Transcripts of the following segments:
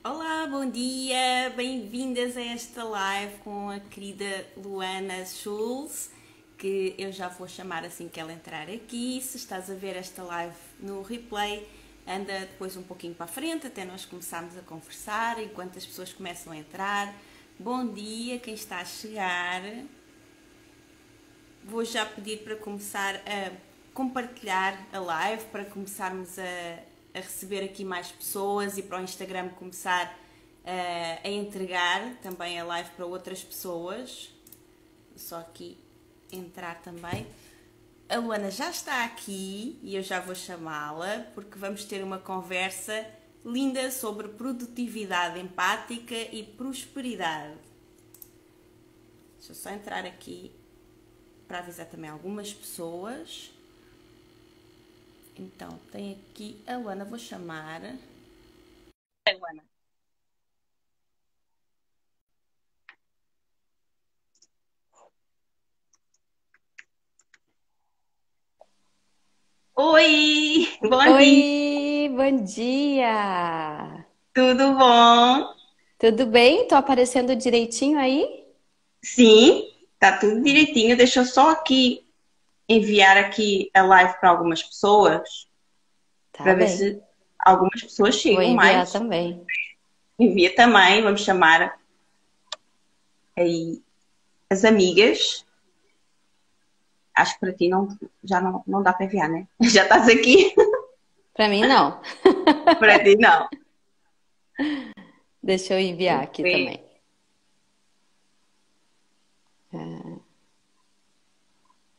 Olá, bom dia, bem-vindas a esta live com a querida Luana Schulz, que eu já vou chamar assim que ela entrar aqui. Se estás a ver esta live no replay, anda depois um pouquinho para a frente até nós começarmos a conversar, enquanto as pessoas começam a entrar. Bom dia, quem está a chegar. Vou já pedir para começar a compartilhar a live, para começarmos a receber aqui mais pessoas e para o Instagram começar a entregar também a live para outras pessoas. Vou só aqui entrar também. A Luana já está aqui e eu já vou chamá-la porque vamos ter uma conversa linda sobre produtividade empática e prosperidade. Deixa eu só entrar aqui para avisar também algumas pessoas. Então, tem aqui a Luana, vou chamar. Oi, Luana. Oi, bom dia, Oi, bom dia! tudo bom? Tudo bem? Tô aparecendo direitinho aí? Sim, tá tudo direitinho. Deixa eu só aqui enviar aqui a live para algumas pessoas, Tá para ver bem. se algumas pessoas Vou chegam enviar mais. também. Envia também, vamos chamar aí as amigas. Acho que para ti não, já não dá para enviar, né? Já estás aqui, Pra mim, não. para ti não. Deixa eu enviar aqui Vou também.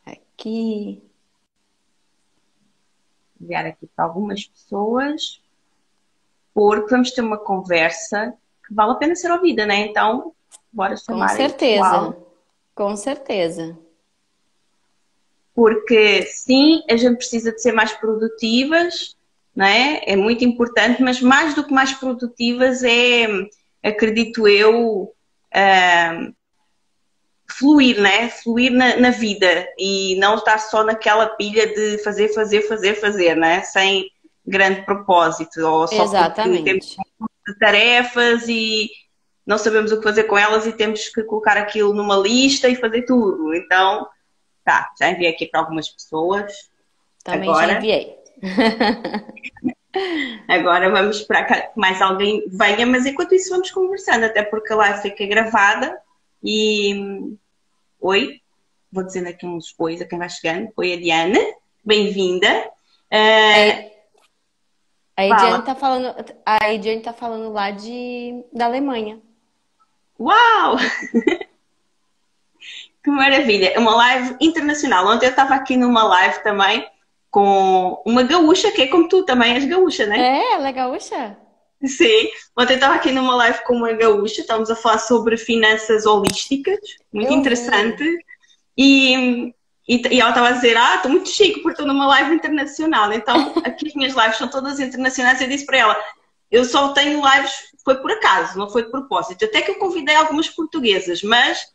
Aqui. enviar aqui para algumas pessoas. Porque vamos ter uma conversa que vale a pena ser ouvida, né? Então, bora Com chamar aí o pessoal. certeza. Com certeza. Porque sim, a gente precisa de ser mais produtivas, né? É muito importante, mas mais do que mais produtivas é, acredito eu, fluir, né? Fluir na vida e não estar só naquela pilha de fazer, né? Sem grande propósito, ou só porque temos Exatamente. tarefas e não sabemos o que fazer com elas e temos que colocar aquilo numa lista e fazer tudo. Então, tá, já enviei aqui para algumas pessoas. Também já Agora, enviei. agora vamos para que mais alguém venha, mas enquanto isso vamos conversando, até porque a live fica gravada. E oi, vou dizendo aqui uns ois a quem vai chegando. Oi, Ariane, bem-vinda. Uh, Aí, a Ediane fala. tá falando, a Ediane tá falando lá da Alemanha. Uau! Que maravilha! É uma live internacional. Ontem eu estava aqui numa live também com uma gaúcha, que é como tu também és gaúcha, né? É, ela é gaúcha? Sim. Ontem eu estava aqui numa live com uma gaúcha, estávamos a falar sobre finanças holísticas, muito Eu vi. interessante. E ela estava a dizer, estou muito chique porque estou numa live internacional. Então, aqui as minhas lives são todas internacionais. Eu disse para ela, eu só tenho lives, foi por acaso, não foi de propósito. Até que eu convidei algumas portuguesas, mas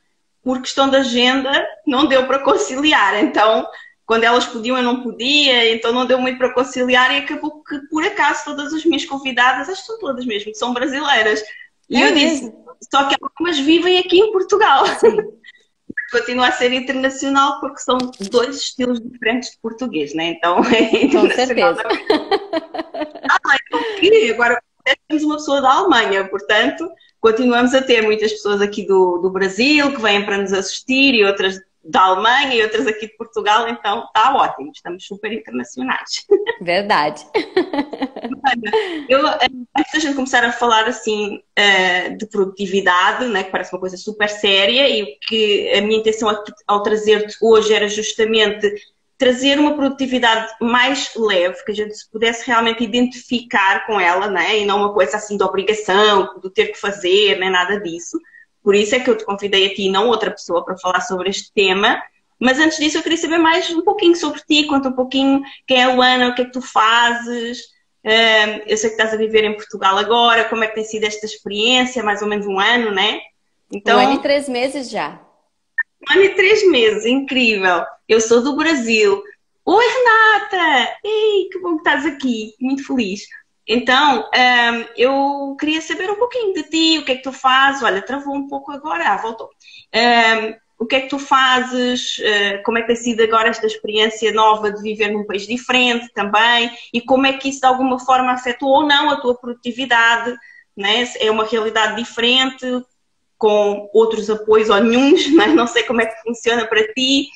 por questão da agenda não deu para conciliar. Então, quando elas podiam, eu não podia, então não deu muito para conciliar e acabou que, por acaso, todas as minhas convidadas, acho que são todas mesmo, são brasileiras. E É eu disse, mesmo? só que algumas vivem aqui em Portugal. Sim, Continua a ser internacional porque são dois estilos diferentes de português, né? Então é com internacional certeza. da que agora temos uma pessoa da Alemanha, portanto, continuamos a ter muitas pessoas aqui do Brasil que vêm para nos assistir e outras da Alemanha e outras aqui de Portugal, então está ótimo, estamos super internacionais. Verdade. Eu, antes da gente começar a falar assim de produtividade, né, que parece uma coisa super séria, e o que a minha intenção ao trazer-te hoje era justamente trazer uma produtividade mais leve, que a gente se pudesse realmente identificar com ela, né, e não uma coisa assim de obrigação, de ter que fazer, nem nada disso. Por isso é que eu te convidei a ti e não outra pessoa para falar sobre este tema. Mas antes disso eu queria saber mais um pouquinho sobre ti, conta um pouquinho quem é a Luana, o que é que tu fazes. Eu sei que estás a viver em Portugal agora, como é que tem sido esta experiência, mais ou menos um ano, né? Um ano e Então, 3 meses já. um ano e 3 meses, incrível. Eu sou do Brasil. Oi, Renata! Ei, que bom que estás aqui, muito feliz. Então, eu queria saber um pouquinho de ti, o que é que tu fazes? Olha, travou um pouco agora, voltou. O que é que tu fazes? Como é que tem sido agora esta experiência nova de viver num país diferente também? E como é que isso de alguma forma afetou ou não a tua produtividade? Né? É uma realidade diferente, com outros apoios ou nenhuns, né? Não sei como é que funciona para ti.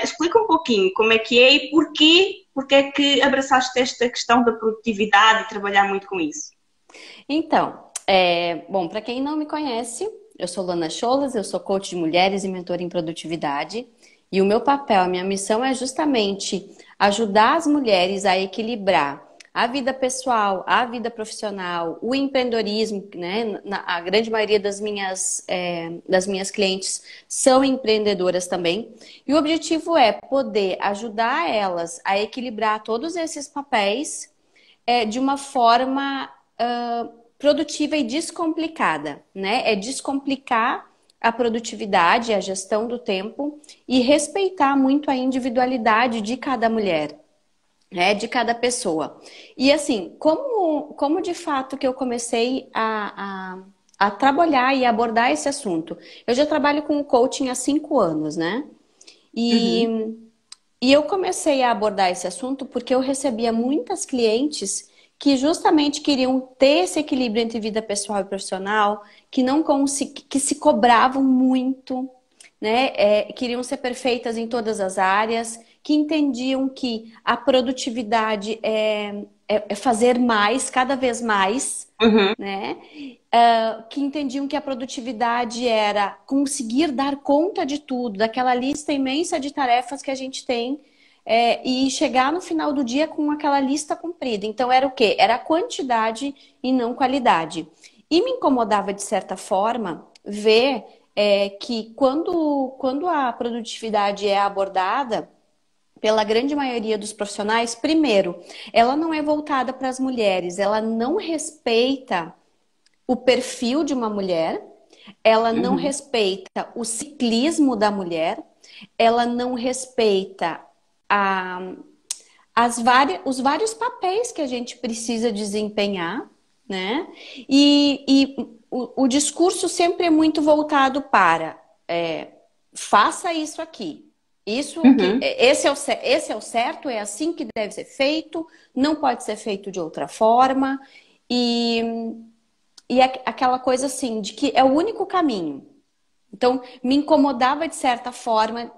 Explica um pouquinho como é que é e porque é que abraçaste esta questão da produtividade e trabalhar muito com isso. Então, bom, para quem não me conhece, eu sou Lana Cholas, eu sou coach de mulheres e mentora em produtividade. E o meu papel, a minha missão é justamente ajudar as mulheres a equilibrar a vida pessoal, a vida profissional, o empreendedorismo, né? A grande maioria das minhas clientes são empreendedoras também. E o objetivo é poder ajudar elas a equilibrar todos esses papéis de uma forma produtiva e descomplicada, né? É descomplicar a produtividade, a gestão do tempo e respeitar muito a individualidade de cada mulher, né? De cada pessoa. E assim, como de fato que eu comecei a trabalhar e abordar esse assunto? Eu já trabalho com coaching há 5 anos, né? Uhum. E e eu comecei a abordar esse assunto porque eu recebia muitas clientes que justamente queriam ter esse equilíbrio entre vida pessoal e profissional, que não que se cobravam muito, né? Queriam ser perfeitas em todas as áreas, que entendiam que a produtividade é fazer mais, cada vez mais, Uhum. né? Que entendiam que a produtividade era conseguir dar conta de tudo, daquela lista imensa de tarefas que a gente tem, e chegar no final do dia com aquela lista cumprida. Então era o quê? Era quantidade e não qualidade. E me incomodava, de certa forma, ver que quando a produtividade é abordada pela grande maioria dos profissionais, primeiro, ela não é voltada para as mulheres, ela não respeita o perfil de uma mulher, ela não Uhum. respeita o ciclismo da mulher, ela não respeita a, os vários papéis que a gente precisa desempenhar, né? E o discurso sempre é muito voltado para faça isso aqui. Uhum. Esse é o certo, é assim que deve ser feito, não pode ser feito de outra forma. E aquela coisa assim, de que é o único caminho. Então, me incomodava de certa forma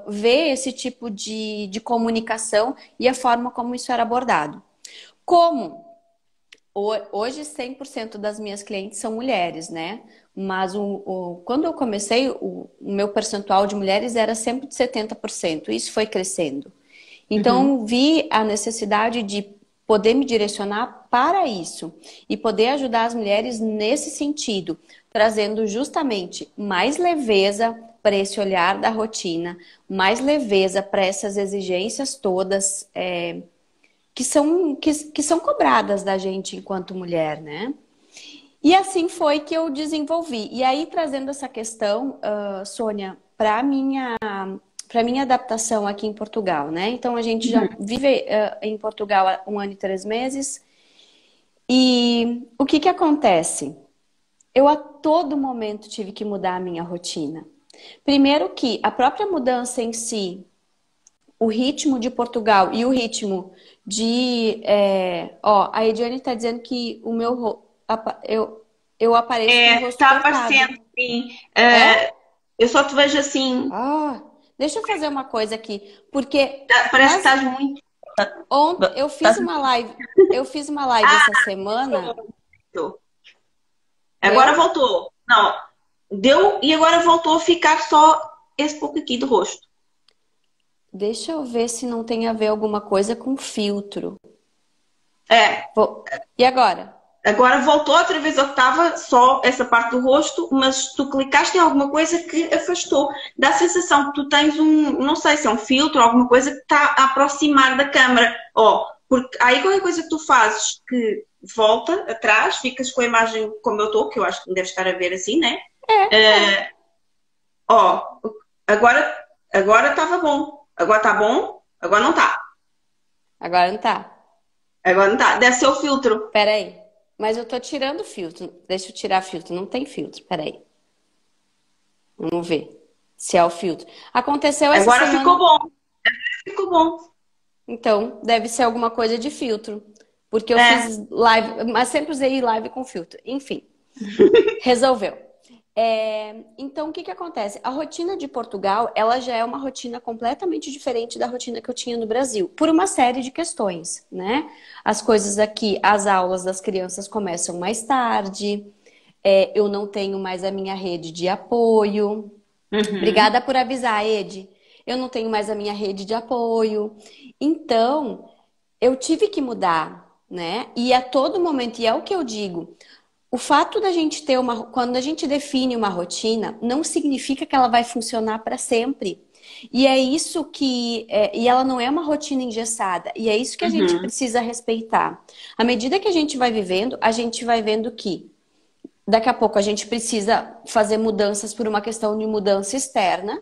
ver esse tipo de comunicação e a forma como isso era abordado. Como hoje 100% das minhas clientes são mulheres, né? Mas quando eu comecei, o meu percentual de mulheres era sempre de 70%. Isso foi crescendo. Uhum. Então, vi a necessidade de poder me direcionar para isso e poder ajudar as mulheres nesse sentido, trazendo justamente mais leveza para esse olhar da rotina, mais leveza para essas exigências todas que são cobradas da gente enquanto mulher, né? E assim foi que eu desenvolvi. E aí, trazendo essa questão, Sônia, para minha adaptação aqui em Portugal, né? Então, a gente já Uhum. vive em Portugal há 1 ano e 3 meses. E o que que acontece? Eu a todo momento tive que mudar a minha rotina. Primeiro que a própria mudança em si, o ritmo de Portugal e o ritmo a Ediane está dizendo que eu apareço com o rosto Está cortado. aparecendo, sim. É? Eu só te vejo assim. Ah, deixa eu fazer uma coisa aqui, porque Parece que nas estás muito. ontem Estás... eu fiz uma live essa Ah, semana. pronto. Agora Deu? voltou. Não, deu e agora voltou a ficar só esse pouco aqui do rosto. Deixa eu ver se não tem a ver alguma coisa com filtro. É, E agora? agora voltou outra vez ao que estava, só essa parte do rosto, mas tu clicaste em alguma coisa que afastou. Dá a sensação que tu tens não sei se é um filtro ou alguma coisa que está a aproximar da câmara. Ó, porque aí qualquer coisa que tu fazes que volta atrás, ficas com a imagem como eu estou, que eu acho que deves estar a ver assim, né? É. Ó, agora estava bom. Agora está bom, agora não está. Agora não tá. Agora não tá. Deve ser o filtro. Peraí. Mas eu tô tirando o filtro. Deixa eu tirar filtro. Não tem filtro. Peraí. Vamos ver se é o filtro. Aconteceu essa Agora ficou semana. bom. Ficou bom. Então, deve ser alguma coisa de filtro. Porque eu É. fiz live, mas sempre usei live com filtro. Enfim, resolveu. Então, o que que acontece? A rotina de Portugal, ela já é uma rotina completamente diferente da rotina que eu tinha no Brasil, por uma série de questões, né? As coisas aqui, as aulas das crianças começam mais tarde, eu não tenho mais a minha rede de apoio. Uhum. Obrigada por avisar, Ed. Eu não tenho mais a minha rede de apoio. Então, eu tive que mudar, né? E a todo momento, e é o que eu digo, o fato da gente ter uma, quando a gente define uma rotina, não significa que ela vai funcionar para sempre. E é isso que, e ela não é uma rotina engessada, e é isso que a gente Uhum. precisa respeitar. À medida que a gente vai vivendo, a gente vai vendo que daqui a pouco a gente precisa fazer mudanças por uma questão de mudança externa,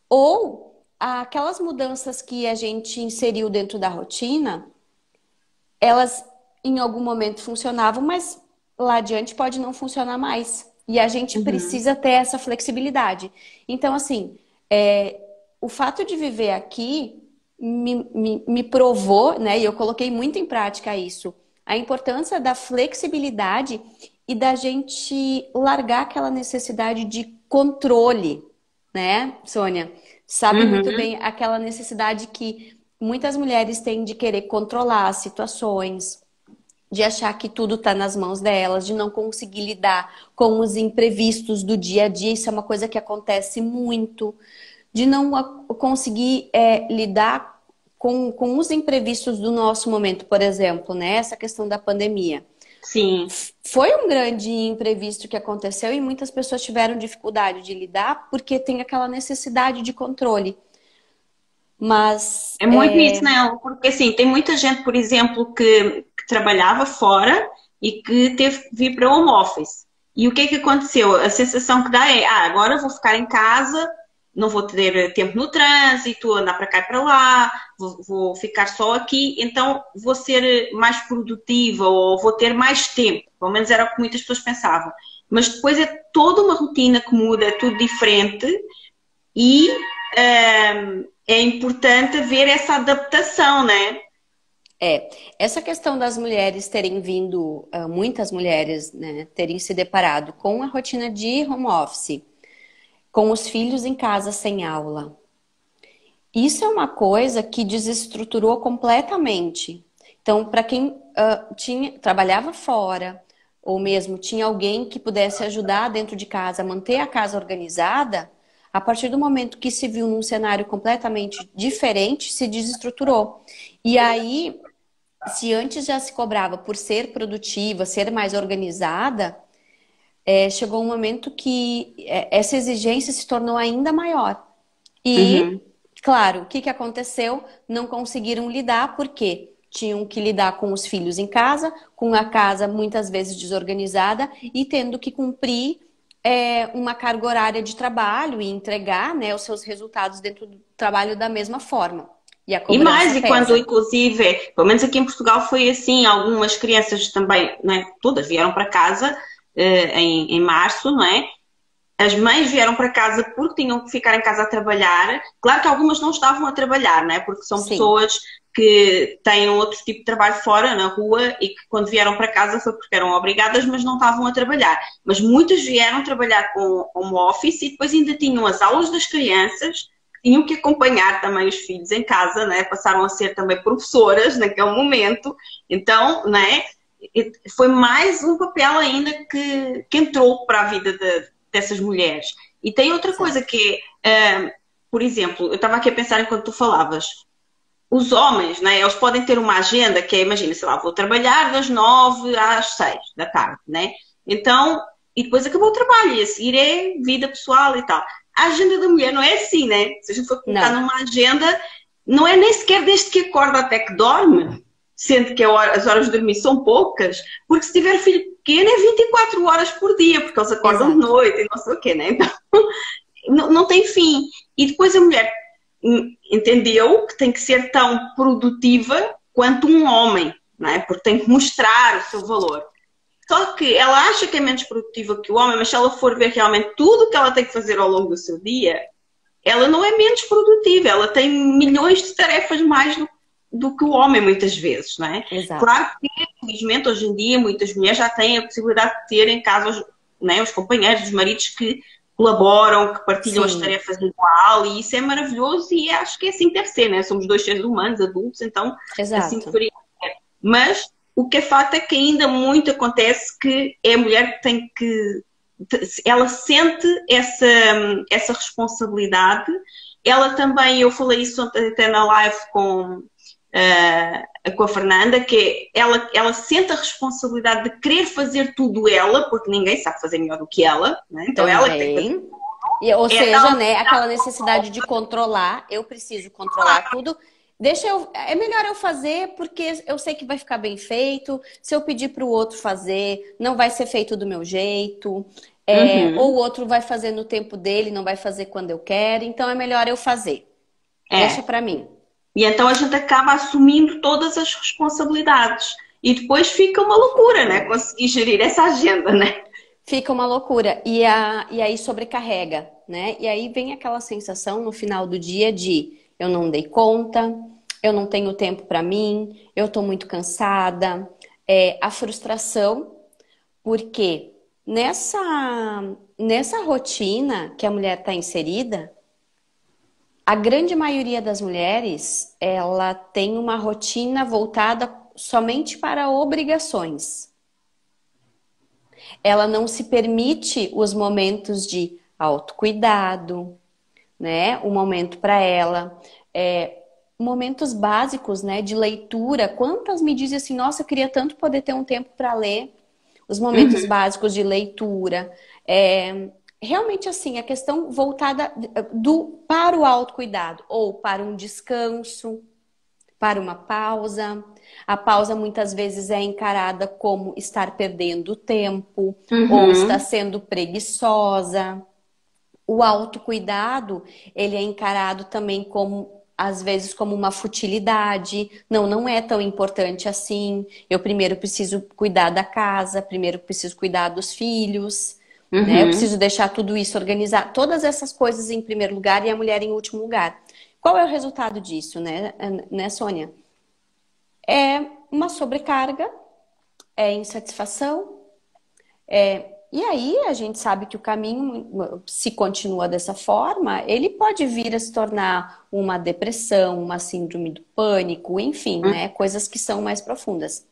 ou aquelas mudanças que a gente inseriu dentro da rotina, elas em algum momento funcionavam, mas lá adiante pode não funcionar mais. E a gente Uhum. precisa ter essa flexibilidade. Então, assim, é, o fato de viver aqui me provou, né? E eu coloquei muito em prática isso, a importância da flexibilidade e da gente largar aquela necessidade de controle, né, Sônia? Sabe muito Uhum. bem aquela necessidade que muitas mulheres têm de querer controlar as situações, de achar que tudo está nas mãos delas, de não conseguir lidar com os imprevistos do dia a dia. Isso é uma coisa que acontece muito, de não conseguir lidar com os imprevistos do nosso momento, por exemplo, né? Essa questão da pandemia. Sim. Foi um grande imprevisto que aconteceu e muitas pessoas tiveram dificuldade de lidar porque tem aquela necessidade de controle. Mas É muito isso, não, porque assim, tem muita gente, por exemplo, que trabalhava fora e que teve que vir para home office. E o que é que aconteceu? A sensação que dá é, agora vou ficar em casa, não vou ter tempo no trânsito, andar para cá e para lá, vou ficar só aqui, então vou ser mais produtiva ou vou ter mais tempo. Pelo menos era o que muitas pessoas pensavam. Mas depois é toda uma rotina que muda, é tudo diferente e é importante ver essa adaptação, né? essa questão das mulheres terem vindo, muitas mulheres, né, terem se deparado com a rotina de home office, com os filhos em casa sem aula. Isso é uma coisa que desestruturou completamente. Então, para quem trabalhava fora, ou mesmo tinha alguém que pudesse ajudar dentro de casa, a manter a casa organizada, a partir do momento que se viu num cenário completamente diferente, se desestruturou. E aí, se antes já se cobrava por ser produtiva, ser mais organizada, chegou um momento que essa exigência se tornou ainda maior. E, Uhum. claro, o que que aconteceu? Não conseguiram lidar, porque tinham que lidar com os filhos em casa, com a casa muitas vezes desorganizada e tendo que cumprir uma carga horária de trabalho e entregar, né, os seus resultados dentro do trabalho da mesma forma. E a E cobrança mais, e quando pesa. inclusive, pelo menos aqui em Portugal foi assim, algumas crianças também, não é? Todas vieram para casa em março, não é? As mães vieram para casa porque tinham que ficar em casa a trabalhar. Claro que algumas não estavam a trabalhar, não é? Porque são Sim. pessoas que têm outro tipo de trabalho fora, na rua, e que quando vieram para casa foi porque eram obrigadas, mas não estavam a trabalhar. Mas muitas vieram trabalhar com home office e depois ainda tinham as aulas das crianças, tinham que acompanhar também os filhos em casa, né? Passaram a ser também professoras naquele momento. Então, né? Foi mais um papel ainda que entrou para a vida dessas mulheres. E tem outra coisa Exato. que é, por exemplo, eu estava aqui a pensar enquanto tu falavas, os homens, né, eles podem ter uma agenda que é, imagina, sei lá, vou trabalhar das 9 às 6 da tarde, né? Então, e depois acabou o trabalho, e a seguir é vida pessoal e tal. A agenda da mulher não é assim, né? Se a gente for colocar Não. numa agenda, não é nem sequer desde que acorda até que dorme, sendo que as horas de dormir são poucas, porque se tiver filho pequeno é 24 horas por dia, porque eles acordam de Exato. noite e não sei o quê, né? Então, não tem fim. E depois a mulher entendeu que tem que ser tão produtiva quanto um homem. não é? Porque tem que mostrar o seu valor. Só que ela acha que é menos produtiva que o homem, mas se ela for ver realmente tudo o que ela tem que fazer ao longo do seu dia, ela não é menos produtiva, ela tem milhões de tarefas mais do que o homem, muitas vezes, não é? Exato. Claro que, infelizmente, hoje em dia, muitas mulheres já têm a possibilidade de ter em casa os companheiros, os maridos que colaboram, que partilham as Sim, tarefas igual, e isso é maravilhoso e acho que é assim que deve ser, né? Somos dois seres humanos, adultos, então assim exato. deveria ser. Mas o que é fato é que ainda muito acontece que é a mulher que tem que ela sente essa responsabilidade. Ela também, eu falei isso ontem até na live com a Fernanda, que ela sente a responsabilidade de querer fazer tudo ela, porque ninguém sabe fazer melhor do que ela, né? Então ela que tem que fazer. Também. Ou É seja, tal, né, aquela necessidade de controlar, eu preciso controlar tudo. É melhor eu fazer porque eu sei que vai ficar bem feito. Se eu pedir para o outro fazer, não vai ser feito do meu jeito. Ou o uhum, outro vai fazer no tempo dele, não vai fazer quando eu quero. Então é melhor eu fazer. Deixa é. para mim. E então a gente acaba assumindo todas as responsabilidades. E depois fica uma loucura, né? Conseguir gerir essa agenda, né? Fica uma loucura. E aí sobrecarrega, né? E aí vem aquela sensação no final do dia de eu não dei conta, eu não tenho tempo para mim, eu tô muito cansada. A frustração, porque nessa rotina que a mulher está inserida, a grande maioria das mulheres, ela tem uma rotina voltada somente para obrigações. Ela não se permite os momentos de autocuidado, né? Um momento para ela, momentos básicos, né? De leitura. Quantas me dizem assim, nossa, eu queria tanto poder ter um tempo para ler. Os momentos Uhum. básicos de leitura. Realmente assim, a questão voltada para o autocuidado ou para um descanso, para uma pausa. A pausa muitas vezes é encarada como estar perdendo tempo ou estar Uhum. sendo preguiçosa. O autocuidado, ele é encarado também como às vezes como uma futilidade. Não, não é tão importante assim. Eu primeiro preciso cuidar da casa, primeiro preciso cuidar dos filhos, né? Eu Uhum. preciso deixar tudo isso organizado, todas essas coisas em primeiro lugar e a mulher em último lugar. Qual é o resultado disso, né, Sônia? É uma sobrecarga, é insatisfação. E aí a gente sabe que o caminho, se continua dessa forma, ele pode vir a se tornar uma depressão, uma síndrome do pânico, enfim, né? Coisas que são mais profundas.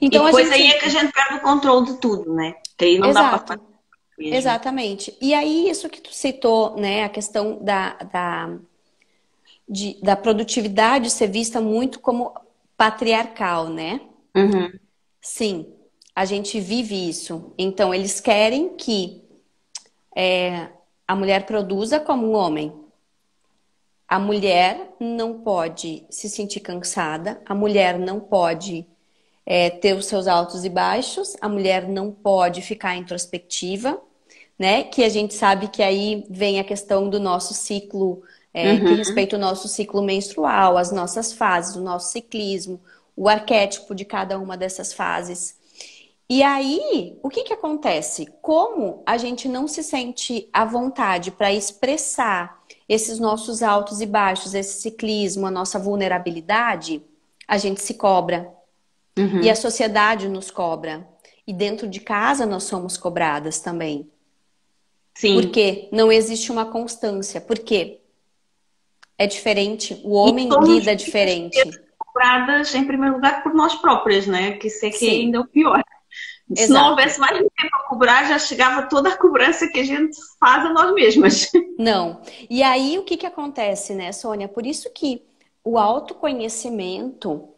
E Então a depois aí gente. é que a gente perde o controle de tudo, né? Que aí não dá para fazer Exato, mesmo. exatamente. E aí, isso que tu citou, né? A questão da produtividade ser vista muito como patriarcal, né? Uhum. Sim, a gente vive isso. Então, eles querem que a mulher produza como um homem. A mulher não pode se sentir cansada, a mulher não pode ter os seus altos e baixos, a mulher não pode ficar introspectiva, né? Que a gente sabe que aí vem a questão do nosso ciclo, que Uhum. respeita o nosso ciclo menstrual, as nossas fases, o nosso ciclismo, o arquétipo de cada uma dessas fases. E aí, o que que acontece? Como a gente não se sente à vontade para expressar esses nossos altos e baixos, esse ciclismo, a nossa vulnerabilidade, a gente se cobra. E a Uhum. sociedade nos cobra. E dentro de casa nós somos cobradas também. Sim. Porque não existe uma constância. Porque é diferente, o E homem somos lida muitas vezes diferente. cobradas em primeiro lugar por nós próprias, né? Que isso é que é Sim, ainda o pior. Se não exato. houvesse mais ninguém para cobrar, já chegava toda a cobrança que a gente faz a nós mesmas. Não. E aí o que que acontece, né, Sônia? Por isso que o autoconhecimento,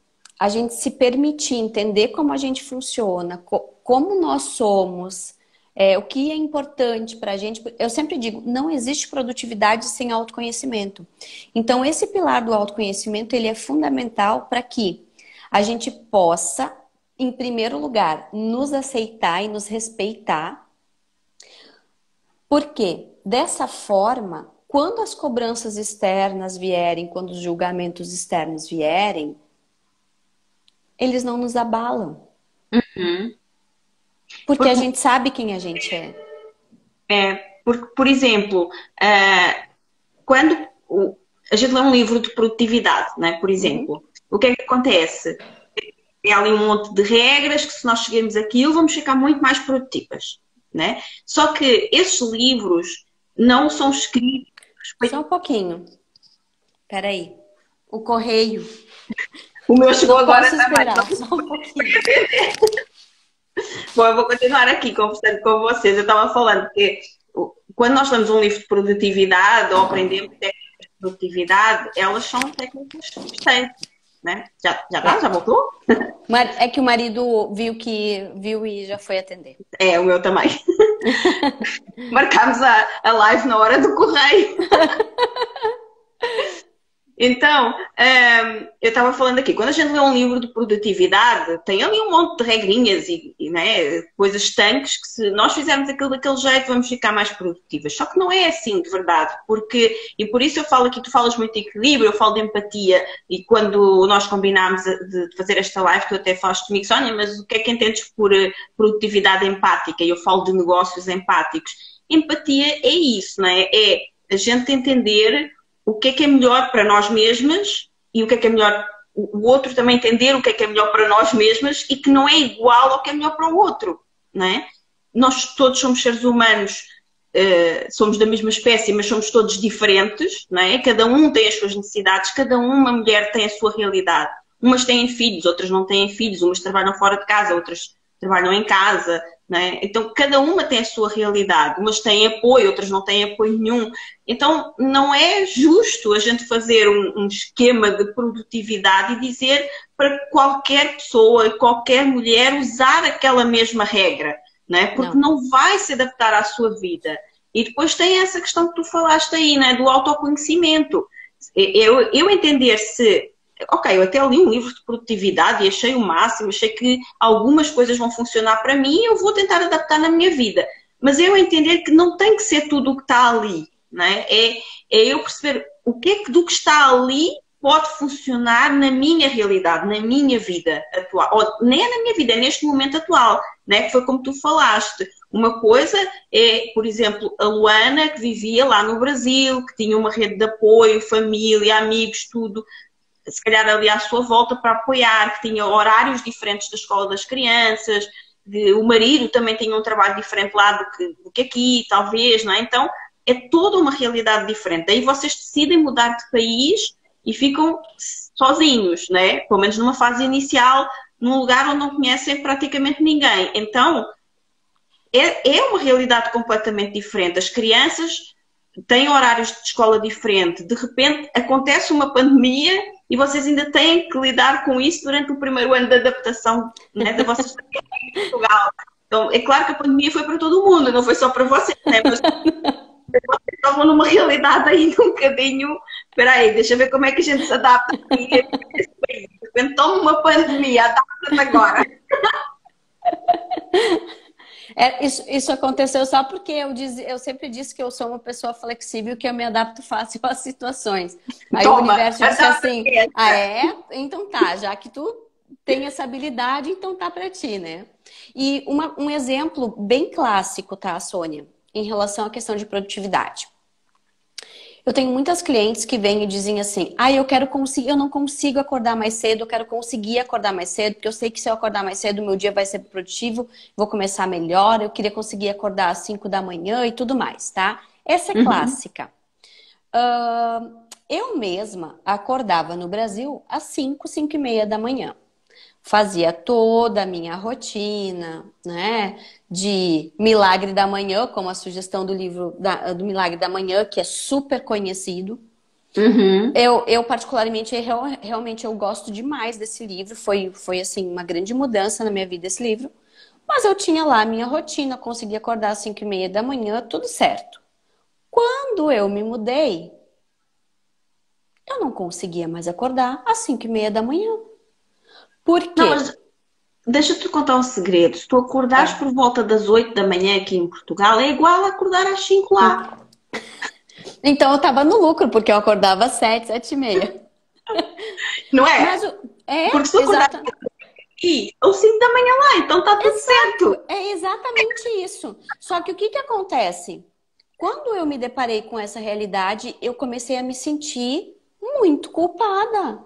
a gente se permitir entender como a gente funciona, como nós somos, o que é importante para a gente. Eu sempre digo, não existe produtividade sem autoconhecimento. Então, esse pilar do autoconhecimento, ele é fundamental para que a gente possa, em primeiro lugar, nos aceitar e nos respeitar. Porque dessa forma, quando as cobranças externas vierem, quando os julgamentos externos vierem, eles não nos abalam. Uhum. Porque a gente sabe quem a gente é. Porque, por exemplo, quando a gente lê um livro de produtividade, né, por exemplo, o que é que acontece? É ali um monte de regras que se nós seguirmos aquilo vamos ficar muito mais produtivas, né? Só que esses livros não são escritos... Só um pouquinho. Peraí. O correio. O meu chegou Não agora posso também. esperar, só um pouquinho. Bom, eu vou continuar aqui conversando com vocês. Eu estava falando que quando nós lemos um livro de produtividade ou aprendemos técnicas de produtividade, elas são técnicas constantes, né? Já voltou? É que o marido viu e já foi atender. É, o meu também. Marcámos a live na hora do correio. Então, eu estava falando aqui, quando a gente lê um livro de produtividade, tem ali um monte de regrinhas né, coisas estanques que se nós fizermos aquilo daquele jeito vamos ficar mais produtivas. Só que não é assim de verdade, e por isso eu falo aqui, tu falas muito de equilíbrio, eu falo de empatia, e quando nós combinámos de fazer esta live, tu até falaste comigo, Sónia, mas o que é que entendes por produtividade empática? E eu falo de negócios empáticos. Empatia é isso, não é? É a gente entender o que é melhor para nós mesmas e o que é melhor o outro também entender o que é melhor para nós mesmas e que não é igual ao que é melhor para o outro, não é? Nós todos somos seres humanos, somos da mesma espécie, mas somos todos diferentes, não é? Cada um tem as suas necessidades, cada uma mulher tem a sua realidade. Umas têm filhos, outras não têm filhos, umas trabalham fora de casa, outras trabalham em casa, não é? Então cada uma tem a sua realidade, umas têm apoio, outras não têm apoio nenhum. Então não é justo a gente fazer um esquema de produtividade e dizer para qualquer pessoa, qualquer mulher usar aquela mesma regra, não é? Porque não vai se adaptar à sua vida. E depois tem essa questão que tu falaste aí, não é? Do autoconhecimento. Eu entender se... Ok, eu até li um livro de produtividade e achei o máximo, achei que algumas coisas vão funcionar para mim e eu vou tentar adaptar na minha vida. Mas eu entender que não tem que ser tudo o que está ali, não é? É eu perceber o que é que do que está ali pode funcionar na minha realidade, na minha vida atual. Ou nem é na minha vida, é neste momento atual, não é? Que foi como tu falaste. Uma coisa é, por exemplo, a Luana, que vivia lá no Brasil, que tinha uma rede de apoio, família, amigos, tudo... se calhar ali à sua volta para apoiar, que tinha horários diferentes da escola das crianças, o marido também tinha um trabalho diferente lá do que aqui, talvez, não é? Então, é toda uma realidade diferente. Aí vocês decidem mudar de país e ficam sozinhos, não é? Pelo menos numa fase inicial, num lugar onde não conhecem praticamente ninguém. Então, é uma realidade completamente diferente. As crianças têm horários de escola diferente. De repente, acontece uma pandemia e vocês ainda têm que lidar com isso durante o primeiro ano de adaptação, né, da vossa estadia em Portugal. Então, é claro que a pandemia foi para todo mundo, não foi só para vocês, né? Mas vocês estavam numa realidade ainda um bocadinho... Espera aí, deixa eu ver como é que a gente se adapta aqui a esse país. De repente, toma uma pandemia, adapta-te agora. Isso aconteceu só porque eu sempre disse que eu sou uma pessoa flexível, que eu me adapto fácil às situações. Aí o universo disse assim, Então tá, já que tu tem essa habilidade, então tá pra ti, né? E um exemplo bem clássico, tá, Sônia? Em relação à questão de produtividade. Eu tenho muitas clientes que vêm e dizem assim, eu não consigo acordar mais cedo, eu quero conseguir acordar mais cedo, porque eu sei que se eu acordar mais cedo, meu dia vai ser produtivo, vou começar melhor, eu queria conseguir acordar às 5 da manhã e tudo mais, tá? Essa é clássica. Eu mesma acordava no Brasil às 5, 5 e meia da manhã. Fazia toda a minha rotina, né, de Milagre da Manhã, como a sugestão do livro do Milagre da Manhã, que é super conhecido. Eu particularmente, realmente eu gosto demais desse livro. Foi assim, uma grande mudança na minha vida esse livro. Mas eu tinha lá a minha rotina, conseguia acordar às 5 e meia da manhã, tudo certo. Quando eu me mudei, eu não conseguia mais acordar às 5 e meia da manhã. Por quê? Não, mas deixa-te contar um segredo. Se tu acordares por volta das 8 da manhã aqui em Portugal, é igual a acordar às 5 lá. Então eu tava no lucro, porque eu acordava às 7, 7 e meia. Não é? Mas, porque se tu acordares aqui, ou 5 da manhã lá, então está tudo certo. Exato, é exatamente isso. Só que o que que acontece? Quando eu me deparei com essa realidade, eu comecei a me sentir muito culpada.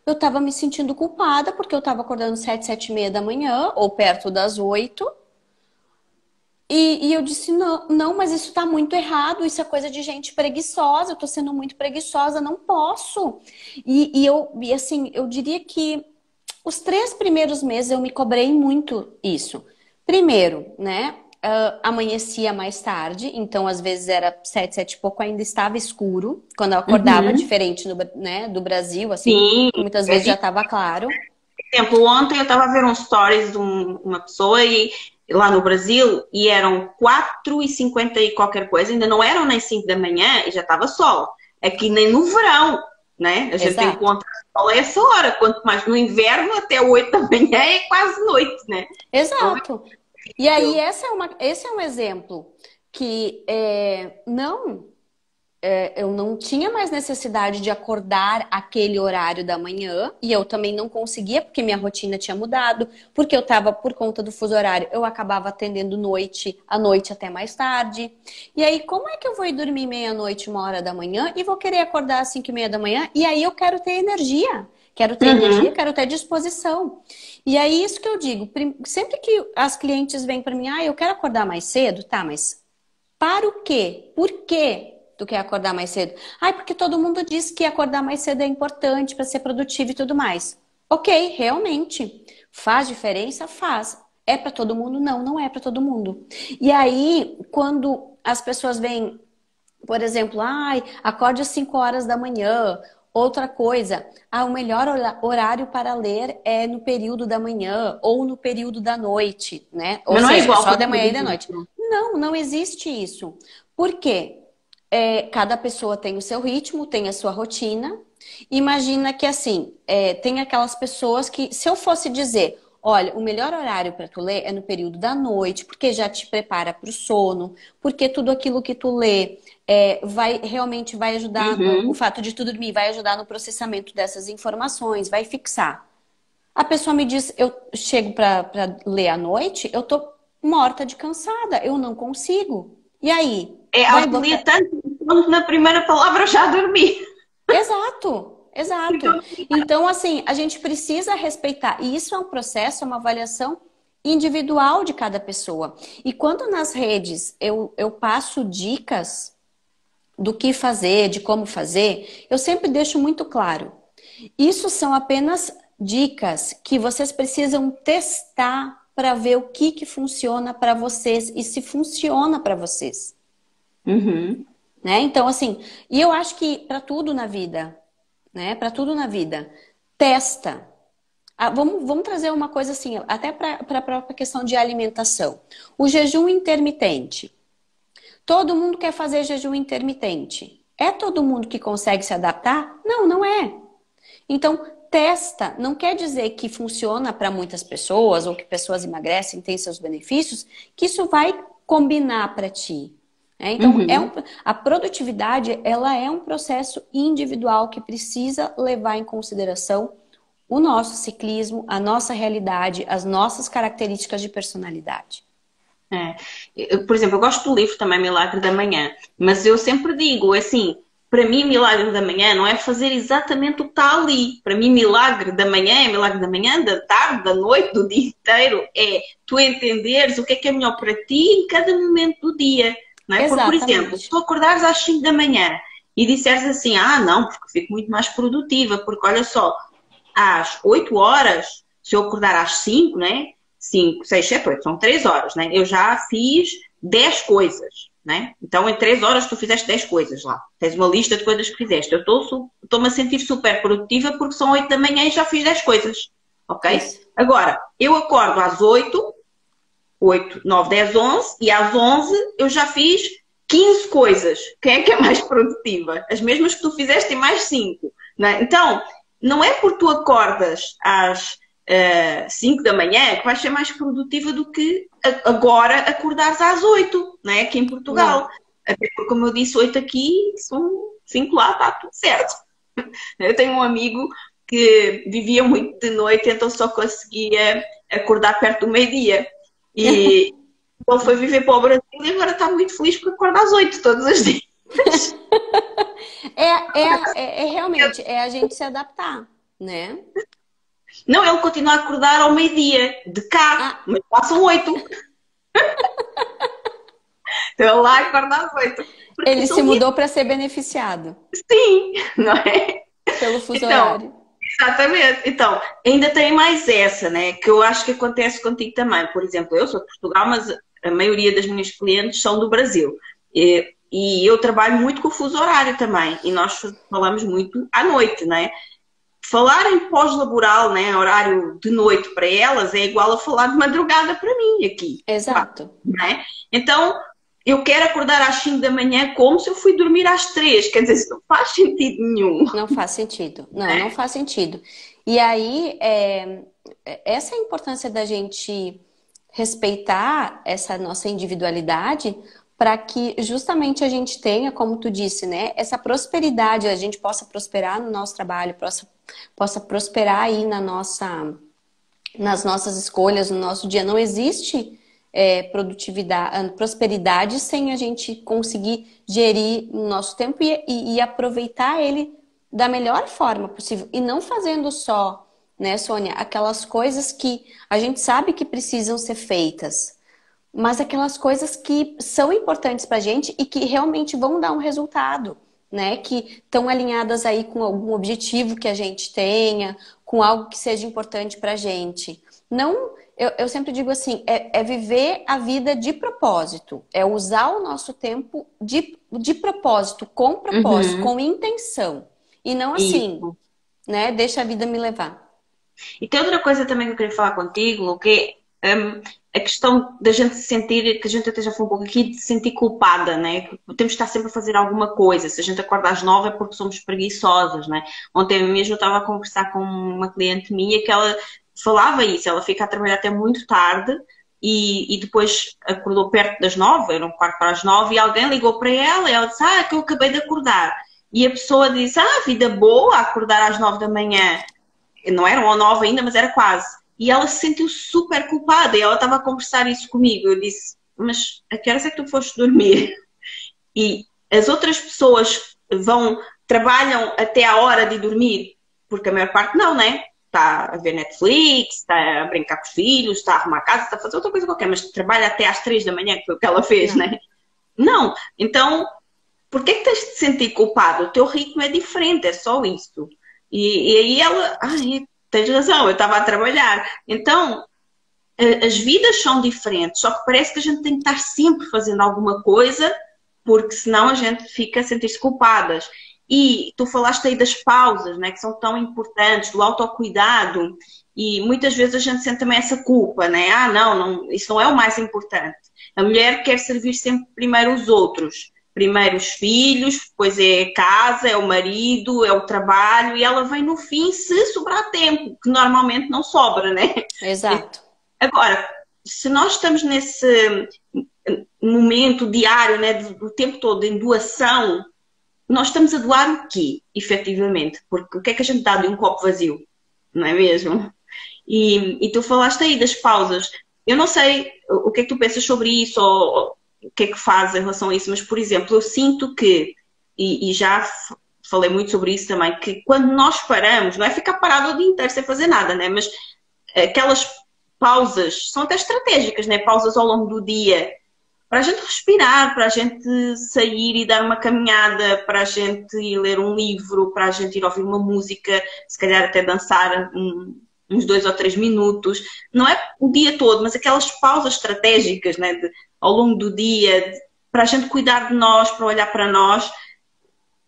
Eu estava me sentindo culpada porque eu estava acordando 7, 7h30 da manhã, ou perto das 8. E eu disse, não, não, mas isso está muito errado, isso é coisa de gente preguiçosa, eu estou sendo muito preguiçosa, não posso. E assim, eu diria que os 3 primeiros meses eu me cobrei muito isso. Primeiro, né? Amanhecia mais tarde, então às vezes era 7, 7 e pouco, ainda estava escuro quando eu acordava, Uhum. diferente né, do Brasil, assim, Sim, muitas é vezes já diferente. estava claro. Por exemplo, ontem eu estava a ver um stories de uma pessoa lá no Brasil e eram 4h50 e qualquer coisa, ainda não eram nem 5 da manhã e já estava sol. Aqui nem no verão, né? A gente Exato, encontra sol a essa hora, quanto mais no inverno, até 8 da manhã é quase noite, né? Então, exato. E aí, esse é um exemplo que não. Eu não tinha mais necessidade de acordar aquele horário da manhã e eu também não conseguia porque minha rotina tinha mudado, porque eu estava por conta do fuso horário, eu acabava atendendo à noite até mais tarde. E aí, como é que eu vou ir dormir meia-noite, 1h da manhã e vou querer acordar às 5h30 da manhã? E aí eu quero ter energia. Quero ter energia, uhum. quero ter disposição. E aí, isso que eu digo, sempre que as clientes vêm para mim, eu quero acordar mais cedo, tá, mas para o quê? Por quê tu quer acordar mais cedo? Porque todo mundo diz que acordar mais cedo é importante para ser produtivo e tudo mais. Ok, realmente. Faz diferença? Faz. É para todo mundo? Não, não é para todo mundo. E aí, quando as pessoas vêm, por exemplo, acorde às 5 horas da manhã. Outra coisa, o melhor horário para ler é no período da manhã ou no período da noite, né? Ou Mas não é seja, é igual só para da manhã e todo da noite. mundo. Não, não existe isso. Por quê? Cada pessoa tem o seu ritmo, tem a sua rotina. Imagina que assim, tem aquelas pessoas que, se eu fosse dizer, olha, o melhor horário para tu ler é no período da noite, porque já te prepara para o sono, porque tudo aquilo que tu lê realmente vai ajudar, o Uhum. fato de tu dormir vai ajudar no processamento dessas informações, vai fixar. A pessoa me diz, eu chego para ler à noite, eu tô morta de cansada, eu não consigo. E aí? É Vai botar. auxilia tanto quanto na primeira palavra eu já dormi. Exato, exato. Então, assim, a gente precisa respeitar. E isso é um processo, é uma avaliação individual de cada pessoa. E quando nas redes eu passo dicas do que fazer, de como fazer, eu sempre deixo muito claro. Isso são apenas dicas que vocês precisam testar para ver o que funciona para vocês e se funciona para vocês, Uhum. né? Então, assim, e eu acho que para tudo na vida, né? Para tudo na vida, testa. Vamos trazer uma coisa assim, até para a própria questão de alimentação. O jejum intermitente. Todo mundo quer fazer jejum intermitente. É todo mundo que consegue se adaptar? Não, não é. Então, testa. Não quer dizer que funciona para muitas pessoas ou que pessoas emagrecem, têm seus benefícios, que isso vai combinar para ti. Então, Uhum. a produtividade, ela é um processo individual que precisa levar em consideração o nosso ciclismo, a nossa realidade, as nossas características de personalidade. É. Por exemplo, eu gosto do livro também, Milagre da Manhã, mas eu sempre digo assim, para mim, Milagre da Manhã não é fazer exatamente o que está ali. Para mim, Milagre da Manhã é Milagre da Manhã, da tarde, da noite, do dia inteiro. É tu entenderes o que é melhor para ti em cada momento do dia. Não é? Por exemplo, se Exatamente. tu acordares às 5 da manhã e disseres assim, não, porque eu fico muito mais produtiva, porque olha só, às 8 horas, se eu acordar às 5, né? 5, 6, 7, 8, são 3 horas, né? Eu já fiz 10 coisas, né? Então, em 3 horas, tu fizeste 10 coisas lá. Tens uma lista de coisas que fizeste. Eu estou-me a sentir super produtiva porque são 8 da manhã e já fiz 10 coisas, ok? Isso. Agora, eu acordo às 8, 8, 9, 10, 11 e às 11 eu já fiz 15 coisas. Quem é que é mais produtiva? As mesmas que tu fizeste e mais 5. Né? Então, não é porque tu acordas às 5 da manhã que vais ser mais produtiva do que agora acordares às 8, né? Aqui em Portugal. Não. Até porque, como eu disse, 8 aqui, são 5 lá, está tudo certo. Eu tenho um amigo que vivia muito de noite, então só conseguia acordar perto do meio-dia. E ele foi viver para o Brasil e agora está muito feliz porque acorda às 8 todos os dias. Realmente, é a gente se adaptar, né? Não, ele continua a acordar ao meio-dia, de cá, mas passam 8. Então ele lá acorda às 8. Ele se mudou para ser beneficiado. Sim, não é? Pelo fuso Então, horário. exatamente. Então, ainda tem mais essa, né? Que eu acho que acontece contigo também. Por exemplo, eu sou de Portugal, mas a maioria das minhas clientes são do Brasil. E eu trabalho muito com o fuso horário também. E nós falamos muito à noite, né? Falar em pós-laboral, né? Horário de noite para elas é igual a falar de madrugada para mim aqui. Exato. Né? Então, eu quero acordar às 5 da manhã como se eu fui dormir às 3. Quer dizer, isso não faz sentido nenhum. Não faz sentido. Não faz sentido. E aí, essa é a importância da gente respeitar essa nossa individualidade para que justamente a gente tenha, como tu disse, né, essa prosperidade, a gente possa prosperar no nosso trabalho, possa prosperar aí nas nossas escolhas, no nosso dia. Não existe produtividade, prosperidade sem a gente conseguir gerir o nosso tempo e aproveitar ele da melhor forma possível. E não fazendo só, né, Sônia, aquelas coisas que a gente sabe que precisam ser feitas, mas aquelas coisas que são importantes pra gente e que realmente vão dar um resultado, né? Que estão alinhadas aí com algum objetivo que a gente tenha, com algo que seja importante pra gente. Não, eu sempre digo assim, é viver a vida de propósito, é usar o nosso tempo de propósito, com intenção. E não assim, né? Deixa a vida me levar. E tem outra coisa também que eu queria falar contigo, que é a questão da gente se sentir, que a gente até já falou um pouco aqui, de se sentir culpada, né? Que temos de estar sempre a fazer alguma coisa. Se a gente acorda às 9 é porque somos preguiçosas, né? Ontem mesmo eu estava a conversar com uma cliente minha que ela falava isso, ela fica a trabalhar até muito tarde e depois acordou perto das 9, era um quarto para as 9, e alguém ligou para ela e ela disse, que eu acabei de acordar. E a pessoa disse, vida boa, acordar às 9 da manhã. Não eram 9 ainda, mas era quase. E ela se sentiu super culpada e ela estava a conversar isso comigo. Eu disse, mas a que horas é que tu foste dormir? E as outras pessoas trabalham até a hora de dormir, porque a maior parte não, né? Está a ver Netflix, está a brincar com os filhos, está a arrumar a casa, está a fazer outra coisa qualquer, mas trabalha até às 3 da manhã, que foi o que ela fez, né? Não. Então, por que é que tens de te sentir culpado? O teu ritmo é diferente, é só isso. E aí ela, tens razão, eu estava a trabalhar. Então, as vidas são diferentes, só que parece que a gente tem que estar sempre fazendo alguma coisa, porque senão a gente fica a sentir-se culpadas. E tu falaste aí das pausas, né, que são tão importantes, do autocuidado, e muitas vezes a gente sente também essa culpa, né? Não, isso não é o mais importante. A mulher quer servir sempre primeiro os outros. Primeiro os filhos, depois é a casa, é o marido, é o trabalho, e ela vem no fim se sobrar tempo, que normalmente não sobra, né? Exato. Agora, se nós estamos nesse momento diário, né, do tempo todo em doação, nós estamos a doar o quê, efetivamente? Porque o que é que a gente dá de um copo vazio? Não é mesmo? E tu falaste aí das pausas. Eu não sei o que é que tu pensas sobre isso, ou o que é que fazes em relação a isso, mas, por exemplo, eu sinto que, e já falei muito sobre isso também, que quando nós paramos, não é ficar parado o dia inteiro sem fazer nada, né? Mas aquelas pausas são até estratégicas, né? Pausas ao longo do dia, para a gente respirar, para a gente sair e dar uma caminhada, para a gente ir ler um livro, para a gente ir ouvir uma música, se calhar até dançar uns 2 ou 3 minutos. Não é o dia todo, mas aquelas pausas estratégicas, né, ao longo do dia, para a gente cuidar de nós, para olhar para nós.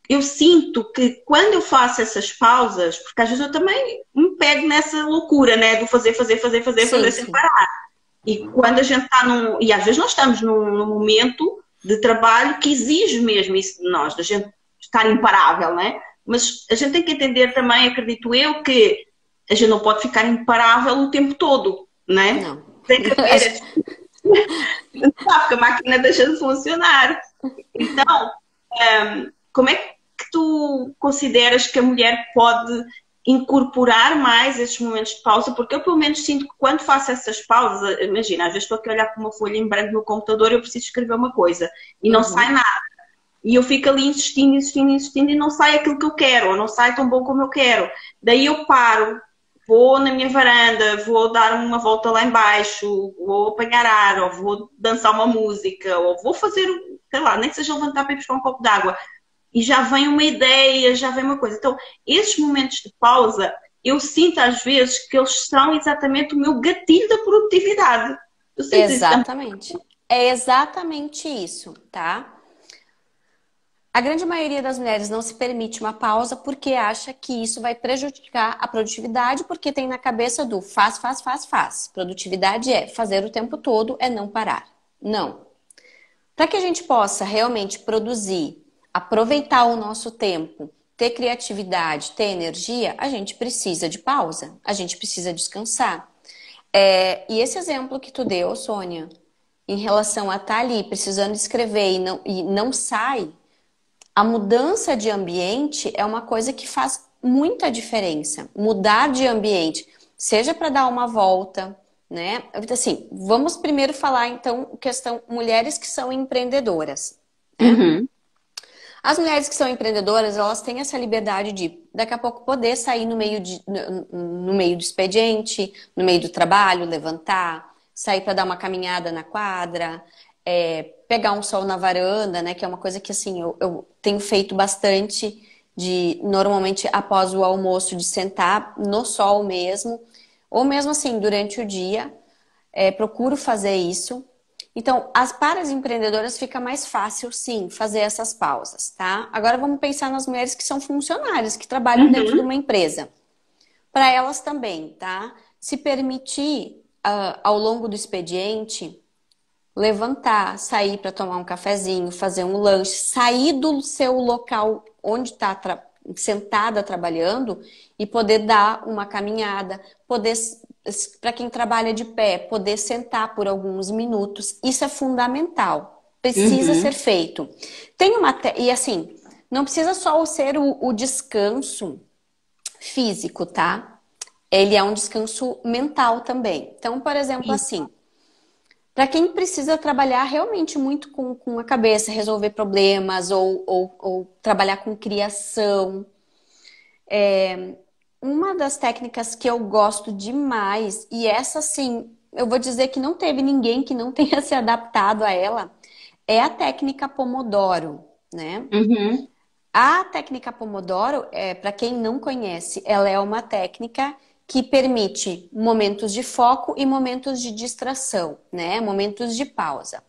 Eu sinto que quando eu faço essas pausas, porque às vezes eu também me pego nessa loucura, né, do fazer sem parar. E quando a gente está e às vezes nós estamos num momento de trabalho que exige mesmo isso de nós, da gente estar imparável, né? Mas a gente tem que entender também, acredito eu, que a gente não pode ficar imparável o tempo todo, né? Não. Tem que haver porque a máquina deixa de funcionar. Então, como é que tu consideras que a mulher pode incorporar mais esses momentos de pausa, porque eu pelo menos sinto que quando faço essas pausas, imagina, às vezes estou aqui a olhar para uma folha em branco no computador e eu preciso escrever uma coisa e não sai nada. E eu fico ali insistindo, insistindo, insistindo e não sai aquilo que eu quero, ou não sai tão bom como eu quero. Daí eu paro, vou na minha varanda, vou dar uma volta lá embaixo, vou apanhar ar, ou vou dançar uma música, ou vou fazer, sei lá, nem que seja levantar para ir buscar um copo d'água. E já vem uma ideia, já vem uma coisa. Então, esses momentos de pausa, eu sinto às vezes que eles são exatamente o meu gatilho da produtividade. Eu sinto isso também. Exatamente. É exatamente isso, tá? A grande maioria das mulheres não se permite uma pausa porque acha que isso vai prejudicar a produtividade, porque tem na cabeça do faz, faz, faz, faz. Produtividade é fazer o tempo todo, é não parar. Não. Para que a gente possa realmente produzir, aproveitar o nosso tempo, ter criatividade, ter energia, a gente precisa de pausa, a gente precisa descansar. E esse exemplo que tu deu, Sônia, em relação a estar ali precisando escrever e não sai, a mudança de ambiente é uma coisa que faz muita diferença. Mudar de ambiente, seja para dar uma volta, né? Assim, vamos primeiro falar então questão mulheres que são empreendedoras, né? Uhum. As mulheres que são empreendedoras, elas têm essa liberdade de daqui a pouco poder sair no meio do expediente, no meio do trabalho, levantar, sair para dar uma caminhada na quadra, pegar um sol na varanda, né? Que é uma coisa que assim eu tenho feito bastante normalmente após o almoço, de sentar no sol mesmo, ou mesmo assim durante o dia, procuro fazer isso. Então, para as empreendedoras fica mais fácil, sim, fazer essas pausas, tá? Agora vamos pensar nas mulheres que são funcionárias, que trabalham dentro de uma empresa. Para elas também, tá? Se permitir, ao longo do expediente, levantar, sair para tomar um cafezinho, fazer um lanche, sair do seu local onde está sentada trabalhando e poder dar uma caminhada, poder, para quem trabalha de pé, poder sentar por alguns minutos. Isso é fundamental. Precisa ser feito. E assim, não precisa só ser o descanso físico, tá? Ele é um descanso mental também. Então, por exemplo, assim, para quem precisa trabalhar realmente muito com a cabeça, resolver problemas ou trabalhar com criação, uma das técnicas que eu gosto demais, e essa sim, eu vou dizer que não teve ninguém que não tenha se adaptado a ela, é a técnica Pomodoro, né? Uhum. A técnica Pomodoro, para quem não conhece, ela é uma técnica que permite momentos de foco e momentos de distração, né? Momentos de pausa.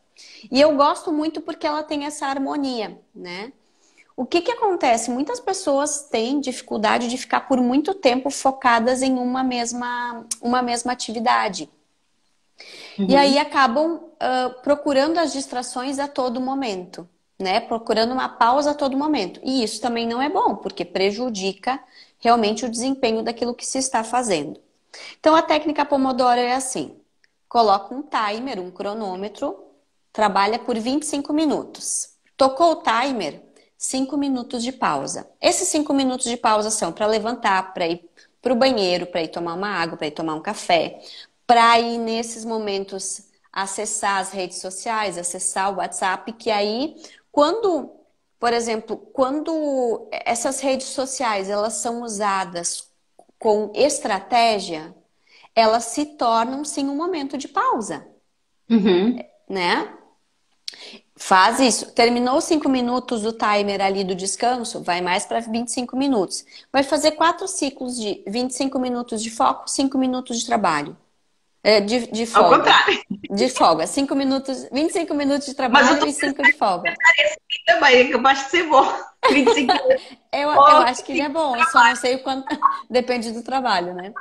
E eu gosto muito porque ela tem essa harmonia, né? O que acontece? Muitas pessoas têm dificuldade de ficar por muito tempo focadas em uma mesma atividade. E aí acabam procurando as distrações a todo momento, né? Procurando uma pausa a todo momento. E isso também não é bom, porque prejudica realmente o desempenho daquilo que se está fazendo. Então, a técnica Pomodoro é assim. Coloca um timer, um cronômetro, trabalha por 25 minutos. Tocou o timer, 5 minutos de pausa. Esses 5 minutos de pausa são para levantar, para ir para o banheiro, para ir tomar uma água, para ir tomar um café, para ir nesses momentos acessar as redes sociais, acessar o WhatsApp, que aí, por exemplo, quando essas redes sociais elas são usadas com estratégia, elas se tornam sim um momento de pausa, né? Faz isso. Terminou os 5 minutos do timer ali do descanso, vai mais para 25 minutos. Vai fazer 4 ciclos de 25 minutos de foco, 5 minutos de trabalho. De folga. Ao contrário. De folga. 5 minutos, 25 minutos de trabalho e 5 de folga. Também é capaz de ser bom. 25 minutos. Eu acho que ele é bom, só não sei o quanto. Depende do trabalho, né?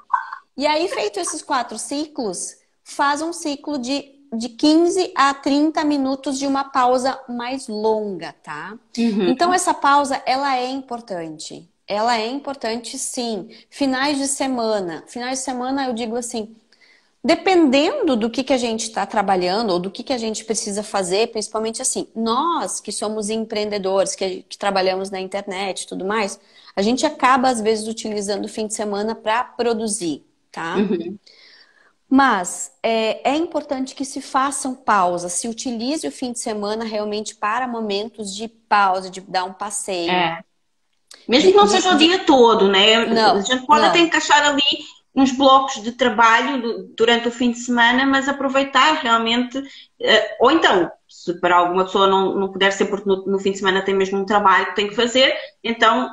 E aí, feito esses 4 ciclos, faz um ciclo de 15 a 30 minutos de uma pausa mais longa, tá? Então, essa pausa, ela é importante. Ela é importante, sim. Finais de semana, eu digo assim, dependendo do que a gente está trabalhando ou do que a gente precisa fazer, principalmente assim, nós que somos empreendedores, que trabalhamos na internet e tudo mais, a gente acaba às vezes utilizando o fim de semana para produzir, tá? Uhum. Mas é importante que se façam pausas, se utilize o fim de semana realmente para momentos de pausa, de dar um passeio. É. Mesmo que não seja o dia todo, né? A Não, gente pode até não. encaixar ali uns blocos de trabalho durante o fim de semana, mas aproveitar realmente. Ou então, se para alguma pessoa não puder ser, porque no fim de semana tem mesmo um trabalho que tem que fazer, então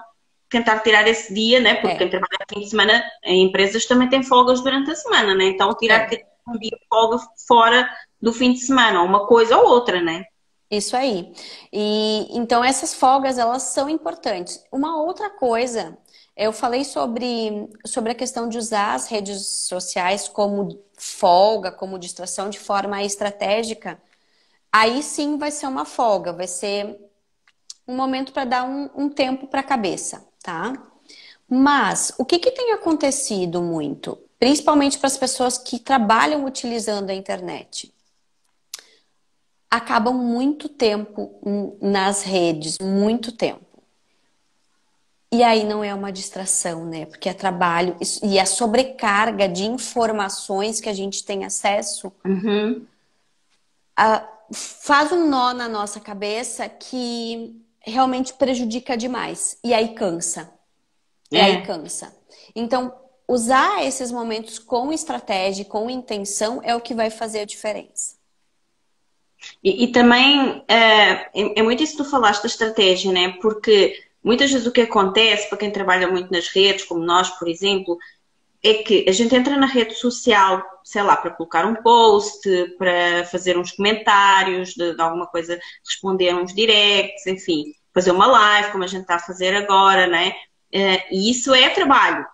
tentar tirar esse dia, né? Porque quem É, trabalha no fim de semana em empresas também tem folgas durante a semana, né? Então tirar é. um dia de folga fora do fim de semana, uma coisa ou outra, né? Isso aí. E então essas folgas elas são importantes. Uma outra coisa, eu falei sobre a questão de usar as redes sociais como folga, como distração de forma estratégica. Aí sim vai ser uma folga, vai ser um momento para dar um tempo para a cabeça, tá? Mas o que tem acontecido muito, principalmente para as pessoas que trabalham utilizando a internet? Acabam muito tempo nas redes, muito tempo. E aí não é uma distração, né? Porque é trabalho e a sobrecarga de informações que a gente tem acesso Uhum. faz um nó na nossa cabeça que realmente prejudica demais. E aí cansa. E aí É. cansa. Então, usar esses momentos com estratégia, com intenção, é o que vai fazer a diferença. E também é muito isso que tu falaste da estratégia, né? Porque muitas vezes o que acontece para quem trabalha muito nas redes, como nós, por exemplo, é que a gente entra na rede social, sei lá, para colocar um post, para fazer uns comentários de alguma coisa, responder uns directs, enfim, fazer uma live, como a gente está a fazer agora, né? E isso é trabalho.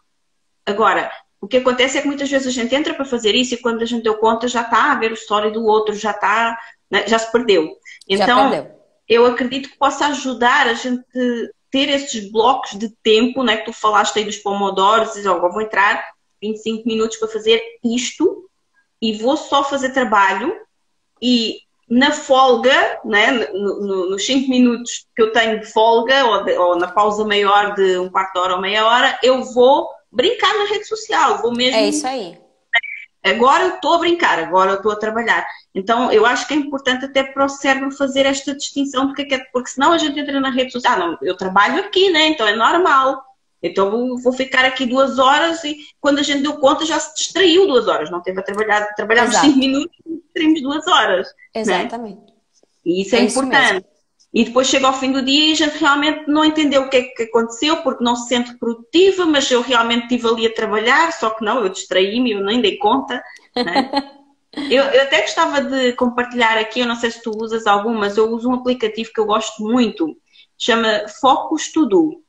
Agora, o que acontece é que muitas vezes a gente entra para fazer isso e quando a gente deu conta já está a ver o story do outro, já está, né, já se perdeu. Já Então, perdeu. eu acredito que possa ajudar a gente ter esses blocos de tempo, né, que tu falaste aí dos pomodoros, dizes, oh, vou entrar 25 minutos para fazer isto e vou só fazer trabalho e na folga, né, nos 5 minutos que eu tenho de folga ou na pausa maior de um quarto de hora ou meia hora, eu vou brincar na rede social, vou É mesmo. isso aí. Agora eu estou a brincar, agora eu estou a trabalhar. Então, eu acho que é importante até para o cérebro fazer esta distinção, porque senão a gente entra na rede social. Ah, não, eu trabalho aqui, né? Então é normal. Então vou ficar aqui 2 horas e quando a gente deu conta já se distraiu 2 horas. Não teve a trabalhar, trabalhámos cinco Exato. minutos e distraímos 2 horas, né? Exatamente. E isso é É isso mesmo. importante. E depois chega ao fim do dia e a gente realmente não entendeu o que é que aconteceu, porque não se sente produtiva, mas eu realmente estive ali a trabalhar, só que não, eu distraí-me, eu nem dei conta, né? Eu até gostava de compartilhar aqui, eu não sei se tu usas algum, mas eu uso um aplicativo que eu gosto muito, chama Focus To Do.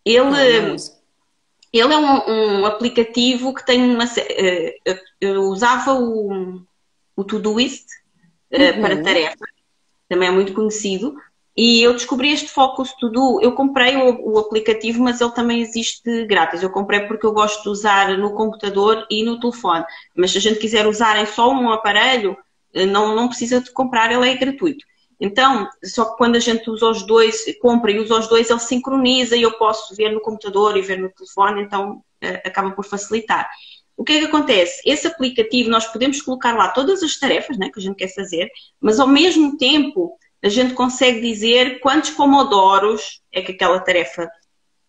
Não Ele, uso. ele é um aplicativo que tem uma. Eu usava o Todoist para Uhum. tarefas, também é muito conhecido, e eu descobri este Focus To Do. Eu comprei o aplicativo, mas ele também existe grátis. Eu comprei porque eu gosto de usar no computador e no telefone. Mas se a gente quiser usar em só um aparelho, não precisa de comprar, ele é gratuito. Então, só que quando a gente usa os dois, compra e usa os dois, ele sincroniza e eu posso ver no computador e ver no telefone, então acaba por facilitar. O que é que acontece? Esse aplicativo nós podemos colocar lá todas as tarefas, né, que a gente quer fazer, mas ao mesmo tempo a gente consegue dizer quantos pomodoros é que aquela tarefa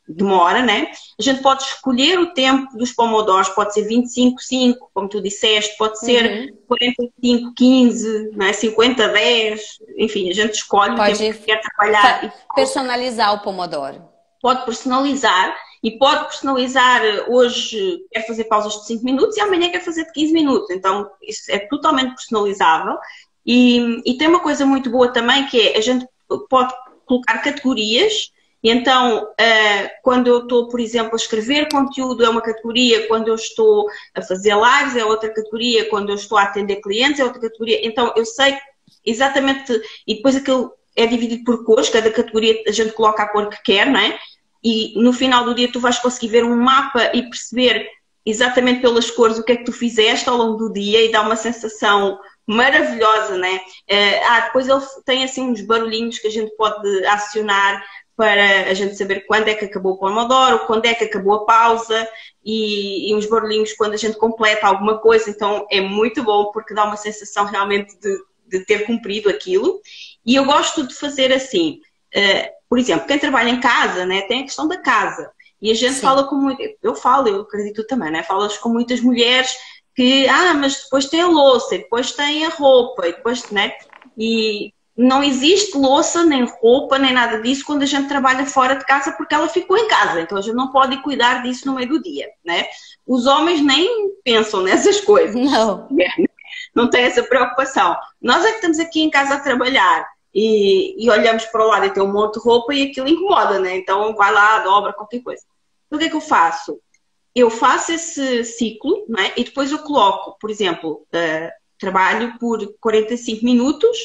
demora, né? A gente pode escolher o tempo dos pomodoros, pode ser 25, 5, como tu disseste, pode ser Uhum. 45, 15, né? 50, 10, enfim, a gente escolhe o tempo Pode que quer trabalhar e personalizar o Pomodoro. pode personalizar e pode personalizar hoje quer fazer pausas de 5 minutos e amanhã quer fazer de 15 minutos. Então, isso é totalmente personalizável. E tem uma coisa muito boa também que é a gente pode colocar categorias. E então, quando eu estou, por exemplo, a escrever conteúdo é uma categoria, quando eu estou a fazer lives é outra categoria, quando eu estou a atender clientes é outra categoria. Então, eu sei exatamente, e depois aquilo é dividido por cores, cada categoria a gente coloca a cor que quer, não é? E no final do dia tu vais conseguir ver um mapa e perceber exatamente pelas cores o que é que tu fizeste ao longo do dia e dá uma sensação maravilhosa, né? Depois ele tem assim uns barulhinhos que a gente pode acionar para a gente saber quando é que acabou o Pomodoro, quando é que acabou a pausa e uns barulhinhos quando a gente completa alguma coisa. Então é muito bom porque dá uma sensação realmente de ter cumprido aquilo. E eu gosto de fazer assim, por exemplo, quem trabalha em casa, né, tem a questão da casa. E a gente Sim. fala com muito, eu acredito também, né? Falas com muitas mulheres que, mas depois tem a louça, e depois tem a roupa, e depois, né? E não existe louça, nem roupa, nem nada disso quando a gente trabalha fora de casa porque ela ficou em casa. Então a gente não pode cuidar disso no meio do dia, né? Os homens nem pensam nessas coisas. Não. Não têm essa preocupação. Nós é que estamos aqui em casa a trabalhar e olhamos para o lado e tem um monte de roupa e aquilo incomoda, né? Então vai lá, dobra, qualquer coisa. Então o que é que eu faço? Eu faço esse ciclo, né? E depois eu coloco, por exemplo, trabalho por 45 minutos,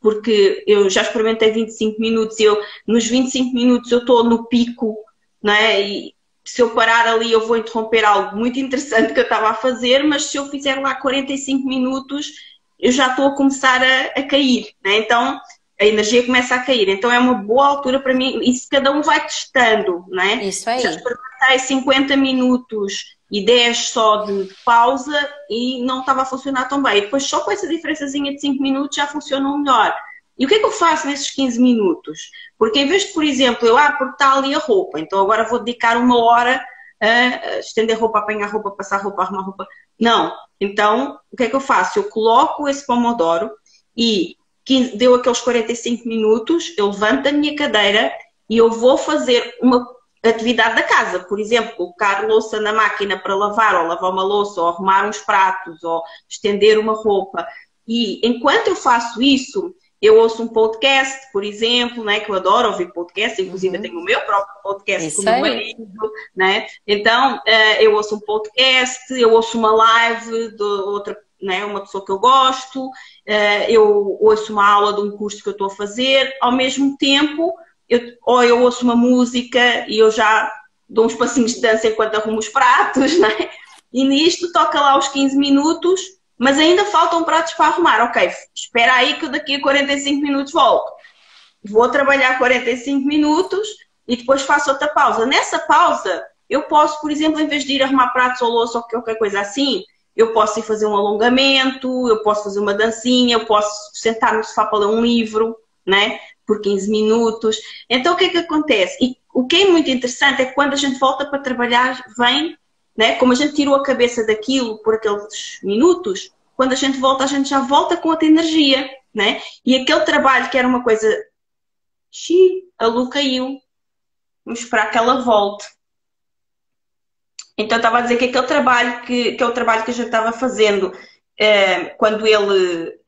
porque eu já experimentei 25 minutos, nos 25 minutos eu estou no pico, né? E se eu parar ali eu vou interromper algo muito interessante que eu estava a fazer, mas se eu fizer lá 45 minutos eu já estou a começar a cair, né? Então a energia começa a cair. Então é uma boa altura para mim, e se cada um vai testando, né? Isso aí. Já experimentei 50 minutos e 10 só de pausa e não estava a funcionar tão bem. E depois só com essa diferençazinha de 5 minutos já funcionam melhor. E o que é que eu faço nesses 15 minutos? Porque em vez de, por exemplo, porque está ali a roupa, então agora vou dedicar 1 hora a estender roupa, apanhar roupa, passar roupa, arrumar roupa. Não. Então, o que é que eu faço? Eu coloco esse Pomodoro e deu aqueles 45 minutos, eu levanto a minha cadeira e eu vou fazer uma atividade da casa. Por exemplo, colocar louça na máquina para lavar, ou lavar uma louça, ou arrumar uns pratos, ou estender uma roupa. E enquanto eu faço isso, eu ouço um podcast, por exemplo, né, que eu adoro ouvir podcast, inclusive eu tenho o meu próprio podcast com o meu marido, né? Então, eu ouço um podcast, eu ouço uma live de outra, né, uma pessoa que eu gosto, eu ouço uma aula de um curso que eu estou a fazer, ao mesmo tempo, ou eu ouço uma música e eu já dou uns passinhos de dança enquanto arrumo os pratos, né? E nisto toca lá os 15 minutos, mas ainda faltam pratos para arrumar. Ok, espera aí que eu daqui a 45 minutos volto. Vou trabalhar 45 minutos e depois faço outra pausa. Nessa pausa, eu posso, por exemplo, em vez de ir arrumar pratos ou louça ou qualquer coisa assim, eu posso ir fazer um alongamento, eu posso fazer uma dancinha, eu posso sentar no sofá para ler um livro, né? Por 15 minutos. Então, o que é que acontece? E o que é muito interessante é que quando a gente volta para trabalhar, vem, né? Como a gente tirou a cabeça daquilo por aqueles minutos, quando a gente volta, a gente já volta com outra energia, né? E aquele trabalho que era uma coisa... a Lu caiu. Vamos esperar que ela volte. Então, eu estava a dizer que aquele trabalho que é o trabalho que a gente estava fazendo quando ele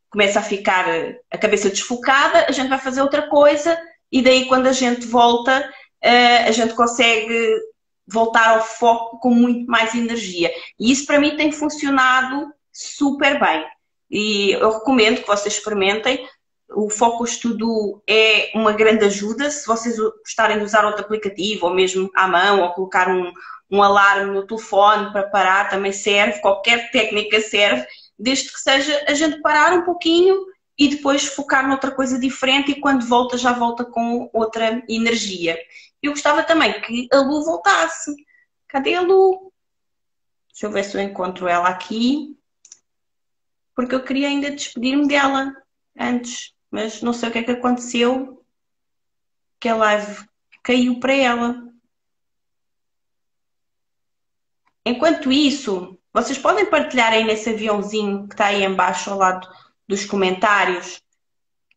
começa a ficar a cabeça desfocada, a gente vai fazer outra coisa e daí quando a gente volta, a gente consegue voltar ao foco com muito mais energia. E isso para mim tem funcionado super bem. E eu recomendo que vocês experimentem. O Focus To Do é uma grande ajuda. Se vocês gostarem de usar outro aplicativo, ou mesmo à mão, ou colocar um alarme no telefone para parar, também serve. Qualquer técnica serve, desde que seja a gente parar um pouquinho e depois focar noutra coisa diferente e quando volta, já volta com outra energia. Eu gostava também que a Lu voltasse. Cadê a Lu? Deixa eu ver se eu encontro ela aqui. Porque eu queria ainda despedir-me dela antes. Mas não sei o que é que aconteceu. Que a live caiu para ela. Enquanto isso, vocês podem partilhar aí nesse aviãozinho que está aí embaixo ao lado dos comentários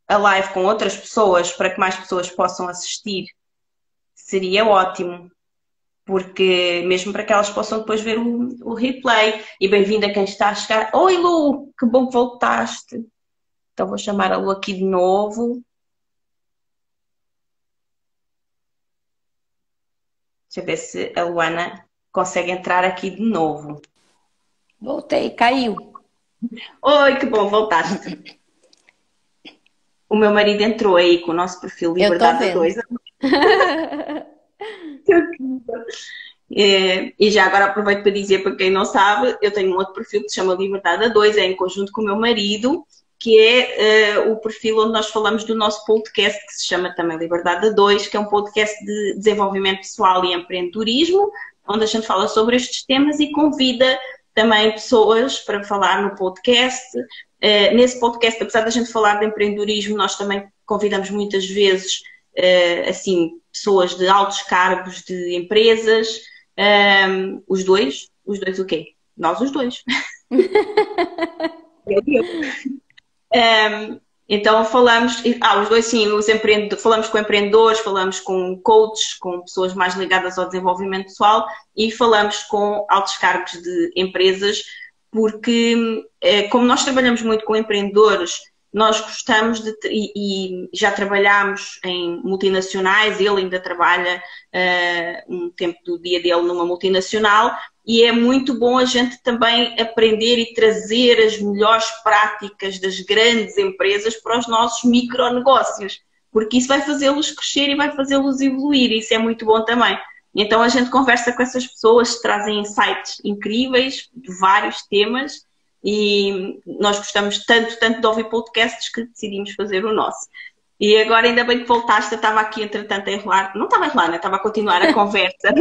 a live com outras pessoas para que mais pessoas possam assistir. Seria ótimo. Porque mesmo para que elas possam depois ver o replay. E bem-vindo a quem está a chegar. Oi Lu, que bom que voltaste. Então vou chamar a Lu aqui de novo. Deixa eu ver se a Luana consegue entrar aqui de novo. Voltei, caiu. Oi, que bom, voltaste. O meu marido entrou aí com o nosso perfil Liberdade 2. E já agora aproveito para dizer, para quem não sabe, eu tenho um outro perfil que se chama Liberdade a Dois, é em conjunto com o meu marido, que é o perfil onde nós falamos do nosso podcast, que se chama também Liberdade a Dois, que é um podcast de desenvolvimento pessoal e empreendedorismo, onde a gente fala sobre estes temas e convida também pessoas para falar no podcast. Nesse podcast, apesar da gente falar de empreendedorismo, nós também convidamos muitas vezes assim, pessoas de altos cargos de empresas. Os dois o quê? Nós os dois. Então falamos, os dois sim, falamos com empreendedores, falamos com coaches, com pessoas mais ligadas ao desenvolvimento pessoal e falamos com altos cargos de empresas, porque como nós trabalhamos muito com empreendedores, nós gostamos e já trabalhámos em multinacionais, ele ainda trabalha um tempo do dia dele numa multinacional, e é muito bom a gente também aprender e trazer as melhores práticas das grandes empresas para os nossos micronegócios, porque isso vai fazê-los crescer e vai fazê-los evoluir, isso é muito bom também. Então a gente conversa com essas pessoas que trazem insights incríveis de vários temas e nós gostamos tanto de ouvir podcasts que decidimos fazer o nosso. E agora, ainda bem que voltaste, eu estava aqui, entretanto, a enrolar, não estava a enrolar, né? Estava a continuar a conversa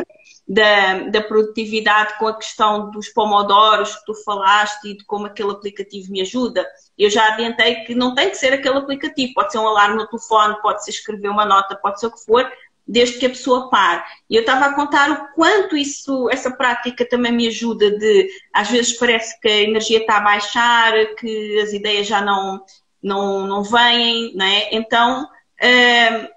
da produtividade com a questão dos pomodoros que tu falaste e de como aquele aplicativo me ajuda. Eu já adiantei que não tem que ser aquele aplicativo, pode ser um alarme no telefone, pode ser escrever uma nota, pode ser o que for, desde que a pessoa pare. E eu estava a contar o quanto essa prática também me ajuda às vezes parece que a energia está a baixar, que as ideias já não vêm, não é? Então,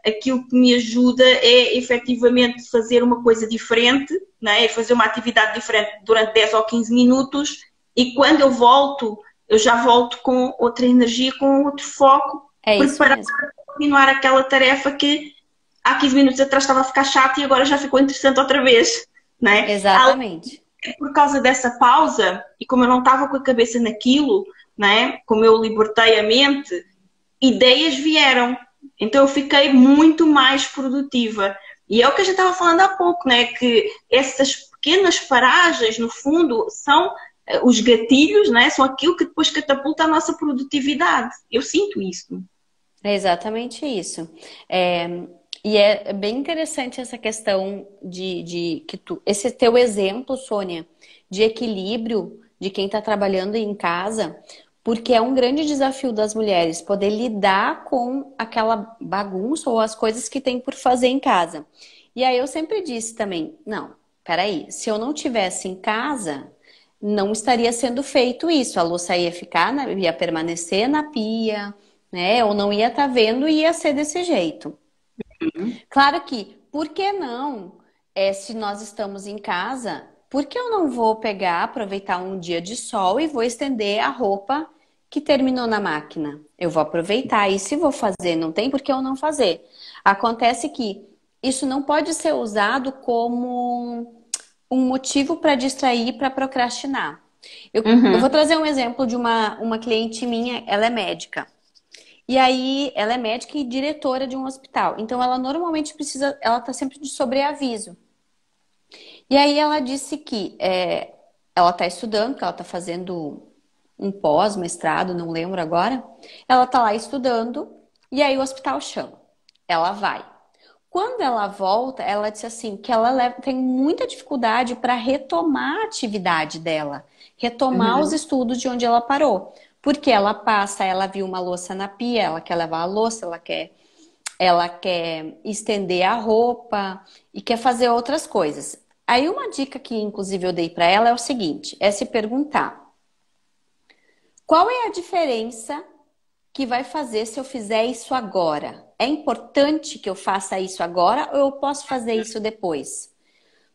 aquilo que me ajuda é efetivamente fazer uma coisa diferente, não é? Fazer uma atividade diferente durante 10 ou 15 minutos e quando eu volto, eu já volto com outra energia, com outro foco, preparada para continuar aquela tarefa que há 15 minutos atrás estava a ficar chato e agora já ficou interessante outra vez, não é? Exatamente. Por causa dessa pausa, e como eu não estava com a cabeça naquilo, não é? Como eu libertei a mente, ideias vieram. Então eu fiquei muito mais produtiva. E é o que a gente estava falando há pouco, né? Que essas pequenas paragens, no fundo, são os gatilhos, né? São aquilo que depois catapulta a nossa produtividade. Eu sinto isso. É exatamente isso. E é bem interessante essa questão esse teu exemplo, Sônia, de equilíbrio de quem está trabalhando em casa, porque é um grande desafio das mulheres poder lidar com aquela bagunça ou as coisas que tem por fazer em casa. E aí eu sempre disse também, não, peraí, se eu não tivesse em casa, não estaria sendo feito isso. A louça ia permanecer na pia, né? Ou não ia estar vendo e ia ser desse jeito. Claro que, por que não, se nós estamos em casa, por que eu não vou aproveitar um dia de sol e vou estender a roupa que terminou na máquina? Eu vou aproveitar e se vou fazer, não tem por que eu não fazer. Acontece que isso não pode ser usado como um motivo para distrair, para procrastinar. Eu vou trazer um exemplo de uma cliente minha, ela é médica. E aí, ela é médica e diretora de um hospital. Então, ela normalmente ela está sempre de sobreaviso. E aí, ela disse que ela está estudando, que ela está fazendo um pós-mestrado, não lembro agora. Ela está lá estudando e aí o hospital chama. Ela vai. Quando ela volta, ela disse assim, que ela tem muita dificuldade para retomar a atividade dela. Retomar os estudos de onde ela parou. Porque ela viu uma louça na pia, ela quer lavar a louça, ela quer estender a roupa e quer fazer outras coisas. Aí uma dica que inclusive eu dei para ela é o seguinte, é se perguntar: qual é a diferença que vai fazer se eu fizer isso agora? É importante que eu faça isso agora ou eu posso fazer isso depois?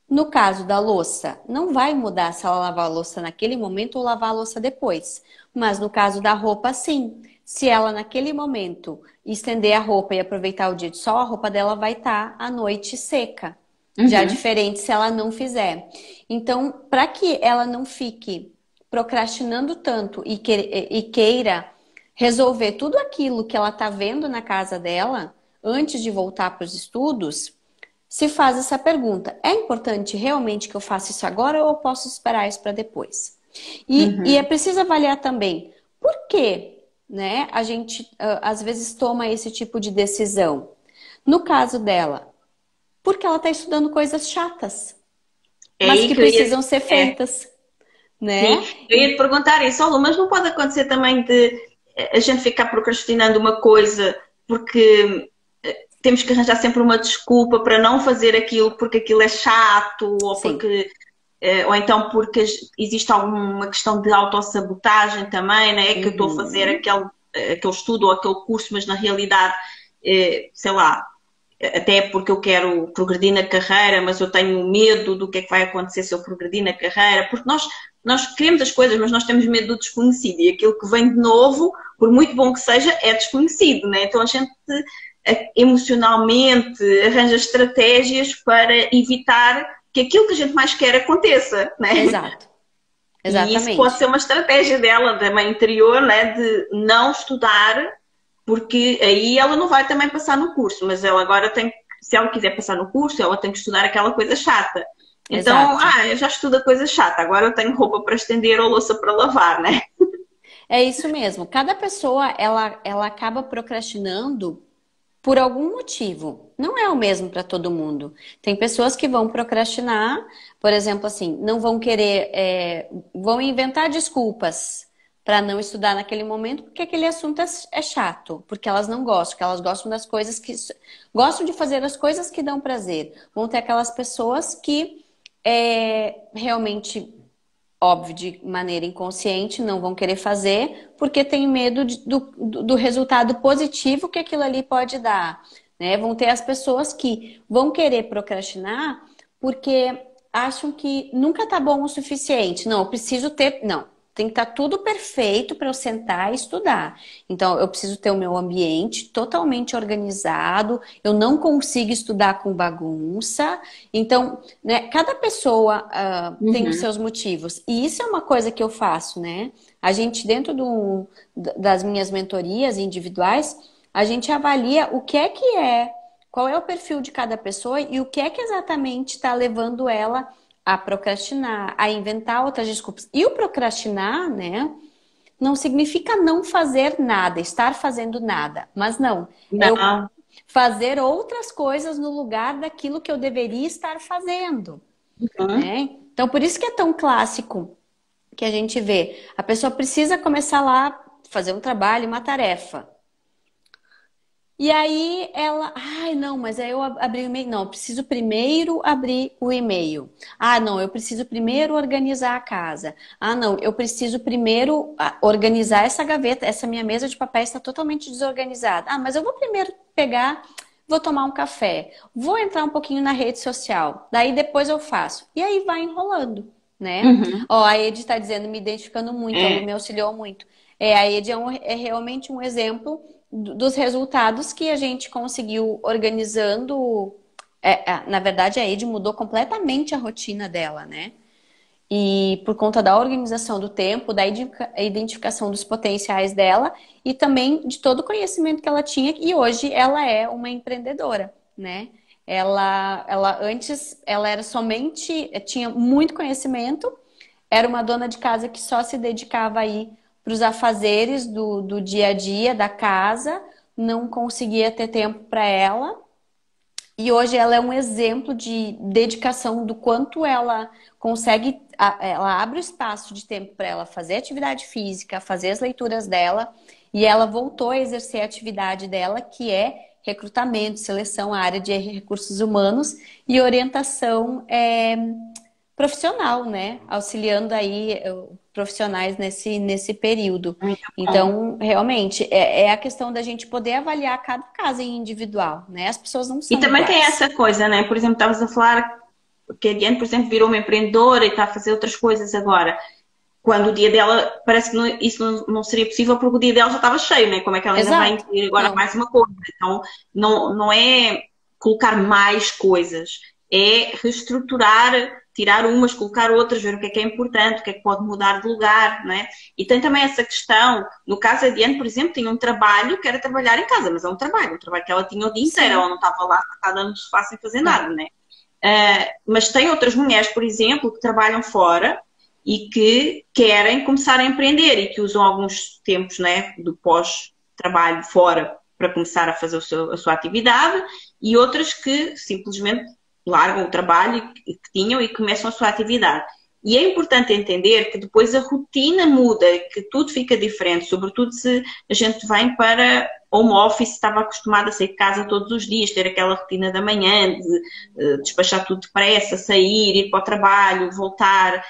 No caso da louça, não vai mudar se ela lavar a louça naquele momento ou lavar a louça depois. Mas no caso da roupa, sim. Se ela naquele momento estender a roupa e aproveitar o dia de sol, a roupa dela vai estar à noite seca. Já diferente se ela não fizer. Então, para que ela não fique procrastinando tanto e queira resolver tudo aquilo que ela está vendo na casa dela antes de voltar para os estudos, se faz essa pergunta: é importante realmente que eu faça isso agora ou eu posso esperar isso para depois? E é preciso avaliar também por que, né, a gente às vezes toma esse tipo de decisão. No caso dela, porque ela está estudando coisas chatas, É mas aí que que eu ia. precisam ser É, feitas, sim, né? eu ia te perguntar isso, Lu, mas não pode acontecer também de a gente ficar procrastinando uma coisa porque temos que arranjar sempre uma desculpa para não fazer aquilo porque aquilo é chato ou Sim. porque ou então porque existe alguma questão de autossabotagem também, né? Que eu estou a fazer Uhum. aquele estudo ou aquele curso, mas na realidade, sei lá, até porque eu quero progredir na carreira, mas eu tenho medo do que é que vai acontecer se eu progredir na carreira, porque nós queremos as coisas, mas nós temos medo do desconhecido, e aquilo que vem de novo, por muito bom que seja, é desconhecido, né? Então a gente emocionalmente arranja estratégias para evitar que aquilo que a gente mais quer aconteça, né? Exato. E isso pode ser Exatamente. uma estratégia dela, da mãe interior, né? De não estudar, porque aí ela não vai também passar no curso, mas ela agora tem, se ela quiser passar no curso, ela tem que estudar aquela coisa chata. Então, Exato. eu já estudo a coisa chata, agora eu tenho roupa para estender ou louça para lavar, né? É isso mesmo. Cada pessoa, ela acaba procrastinando por algum motivo. Não é o mesmo para todo mundo. Tem pessoas que vão procrastinar, por exemplo, assim, não vão querer, vão inventar desculpas para não estudar naquele momento, porque aquele assunto é chato, porque elas não gostam, porque elas gostam das coisas que gostam de fazer as coisas que dão prazer. Vão ter aquelas pessoas que realmente, óbvio, de maneira inconsciente, não vão querer fazer porque tem medo do resultado positivo que aquilo ali pode dar, né? Vão ter as pessoas que vão querer procrastinar porque acham que nunca tá bom o suficiente. Não, eu preciso ter. Não, tem que estar tudo perfeito para eu sentar e estudar. Então, eu preciso ter o meu ambiente totalmente organizado, eu não consigo estudar com bagunça. Então, né, cada pessoa tem os Uhum. seus motivos. E isso é uma coisa que eu faço, né? A gente, dentro das minhas mentorias individuais, a gente avalia o que é, qual é o perfil de cada pessoa e o que é que exatamente está levando ela a procrastinar, a inventar outras desculpas. E o procrastinar, né, não significa não fazer nada, estar fazendo nada. Mas não, é eu Não. fazer outras coisas no lugar daquilo que eu deveria estar fazendo, Uhum. né? Então, por isso que é tão clássico que a gente vê. A pessoa precisa começar lá, fazer um trabalho, uma tarefa. E aí ela, ai, não, mas aí eu abri o e-mail. Não, eu preciso primeiro abrir o e-mail. Ah, não, eu preciso primeiro organizar a casa. Ah, não, eu preciso primeiro organizar essa gaveta. Essa minha mesa de papéis está totalmente desorganizada. Ah, mas eu vou primeiro pegar, vou tomar um café, vou entrar um pouquinho na rede social. Daí depois eu faço. E aí vai enrolando, né? Uhum. Ó, a Ed está dizendo, me identificando muito, a Lu É. me auxiliou muito. A Ed é realmente um exemplo dos resultados que a gente conseguiu organizando. Na verdade, a Ed mudou completamente a rotina dela, né? E por conta da organização do tempo, da identificação dos potenciais dela e também de todo o conhecimento que ela tinha. E hoje ela é uma empreendedora, né? Ela antes, ela era somente, tinha muito conhecimento, era uma dona de casa que só se dedicava aí para os afazeres do dia a dia da casa, não conseguia ter tempo para ela. E hoje ela é um exemplo de dedicação do quanto ela consegue, ela abre o espaço de tempo para ela fazer atividade física, fazer as leituras dela, e ela voltou a exercer a atividade dela, que é recrutamento, seleção, a área de recursos humanos e orientação profissional, né? Auxiliando aí profissionais nesse período. Muito bom. Então, realmente, é a questão da gente poder avaliar cada caso em individual, né? As pessoas não E são também tem iguais. essa coisa, né? Por exemplo, estavas a falar que a Diane, por exemplo, virou uma empreendedora e está a fazer outras coisas agora. Quando o dia dela, parece que isso não seria possível porque o dia dela já estava cheio, né? Como é que ela ainda vai Exato. incluir agora Não. mais uma coisa? Então, não é colocar mais coisas, é reestruturar tirar umas, colocar outras, ver o que é importante, o que é que pode mudar de lugar, não é? E tem também essa questão, no caso a Diane, por exemplo, tinha um trabalho que era trabalhar em casa, mas é um trabalho que ela tinha o dia inteiro, ela não estava lá sentada no sofá sem fazer nada, né? Mas tem outras mulheres, por exemplo, que trabalham fora e que querem começar a empreender e que usam alguns tempos, né, do pós-trabalho fora para começar a fazer a sua atividade, e outras que simplesmente largam o trabalho que tinham e começam a sua atividade. E é importante entender que depois a rotina muda, que tudo fica diferente, sobretudo se a gente vai para home office, estava acostumado a sair de casa todos os dias, ter aquela rotina da manhã, de despachar tudo depressa, sair, ir para o trabalho, voltar,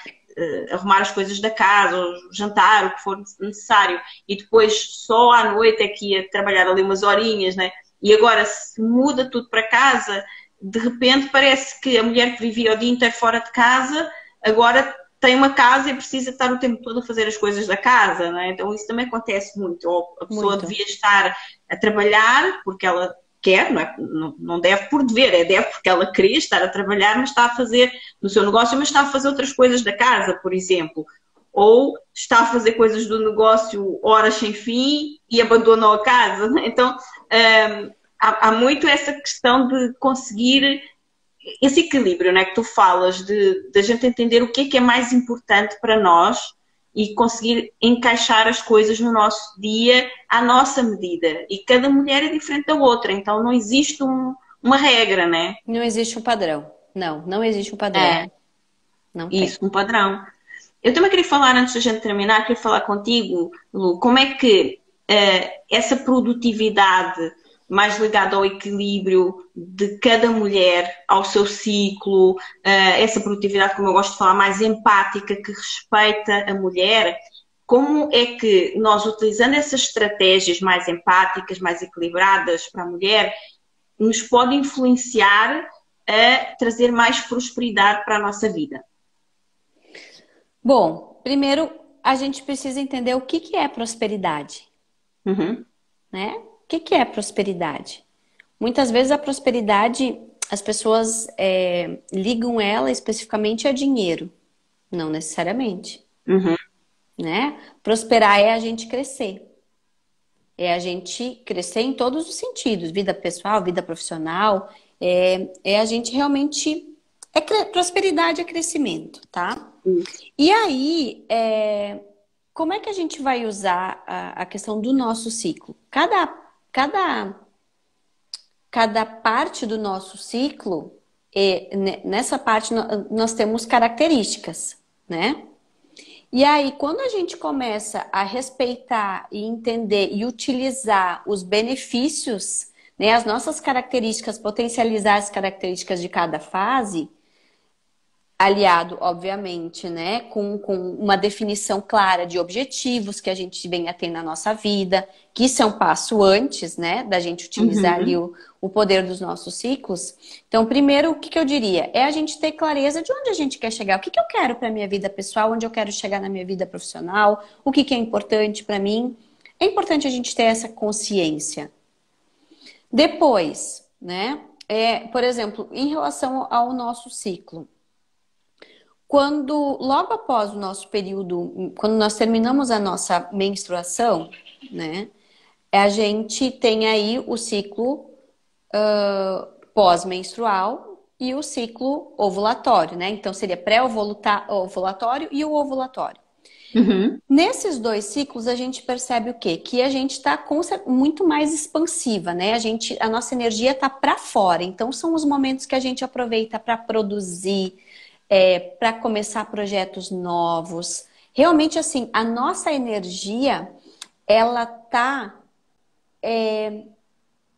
arrumar as coisas da casa, ou jantar, o que for necessário, e depois só à noite é que ia trabalhar ali umas horinhas, né? E agora se muda tudo para casa, de repente parece que a mulher que vivia o dia inteiro fora de casa, agora tem uma casa e precisa estar o tempo todo a fazer as coisas da casa, não é? Então isso também acontece muito. Ou a pessoa devia estar a trabalhar porque ela quer, não é? Não deve por dever, deve porque ela queria estar a trabalhar, mas está a fazer no seu negócio, mas está a fazer outras coisas da casa, por exemplo. Ou está a fazer coisas do negócio horas sem fim e abandonou a casa. Então, há muito essa questão de conseguir esse equilíbrio, né, que tu falas, de a gente entender o que é mais importante para nós e conseguir encaixar as coisas no nosso dia à nossa medida. E cada mulher é diferente da outra, então não existe uma regra, né? Não existe um padrão. Não existe um padrão. Não tem. Isso, um padrão. Eu também queria falar, antes da gente terminar, queria falar contigo, Lu, como é que essa produtividade mais ligada ao equilíbrio de cada mulher, ao seu ciclo, essa produtividade, como eu gosto de falar, mais empática, que respeita a mulher, como é que nós, utilizando essas estratégias mais empáticas, mais equilibradas para a mulher, nos pode influenciar a trazer mais prosperidade para a nossa vida? Bom, primeiro a gente precisa entender o que é prosperidade, né? O que é prosperidade? Muitas vezes a prosperidade, as pessoas ligam ela especificamente a dinheiro. Não necessariamente. Né? Prosperar é a gente crescer. É a gente crescer em todos os sentidos. Vida pessoal, vida profissional. É a gente realmente... prosperidade é crescimento, tá? E aí, como é que a gente vai usar a questão do nosso ciclo? Cada parte do nosso ciclo, nessa parte nós temos características, né? E aí, quando a gente começa a respeitar e entender e utilizar os benefícios, né, as nossas características, potencializar as características de cada fase, aliado, obviamente, né, com uma definição clara de objetivos que a gente venha a ter na nossa vida, que isso é um passo antes, né, da gente utilizar ali o poder dos nossos ciclos. Então, primeiro, o que eu diria? É a gente ter clareza de onde a gente quer chegar. O que eu quero para a minha vida pessoal, onde eu quero chegar na minha vida profissional, o que é importante para mim. É importante a gente ter essa consciência. Depois, né, por exemplo, em relação ao nosso ciclo, logo após o nosso período, quando nós terminamos a nossa menstruação, né, a gente tem aí o ciclo pós-menstrual e o ciclo ovulatório, né? Então seria pré-ovulatório e o ovulatório. Nesses dois ciclos a gente percebe o quê? Que a gente está muito mais expansiva, né? A nossa energia está para fora. Então são os momentos que a gente aproveita para produzir, para começar projetos novos. Realmente, assim, a nossa energia, ela tá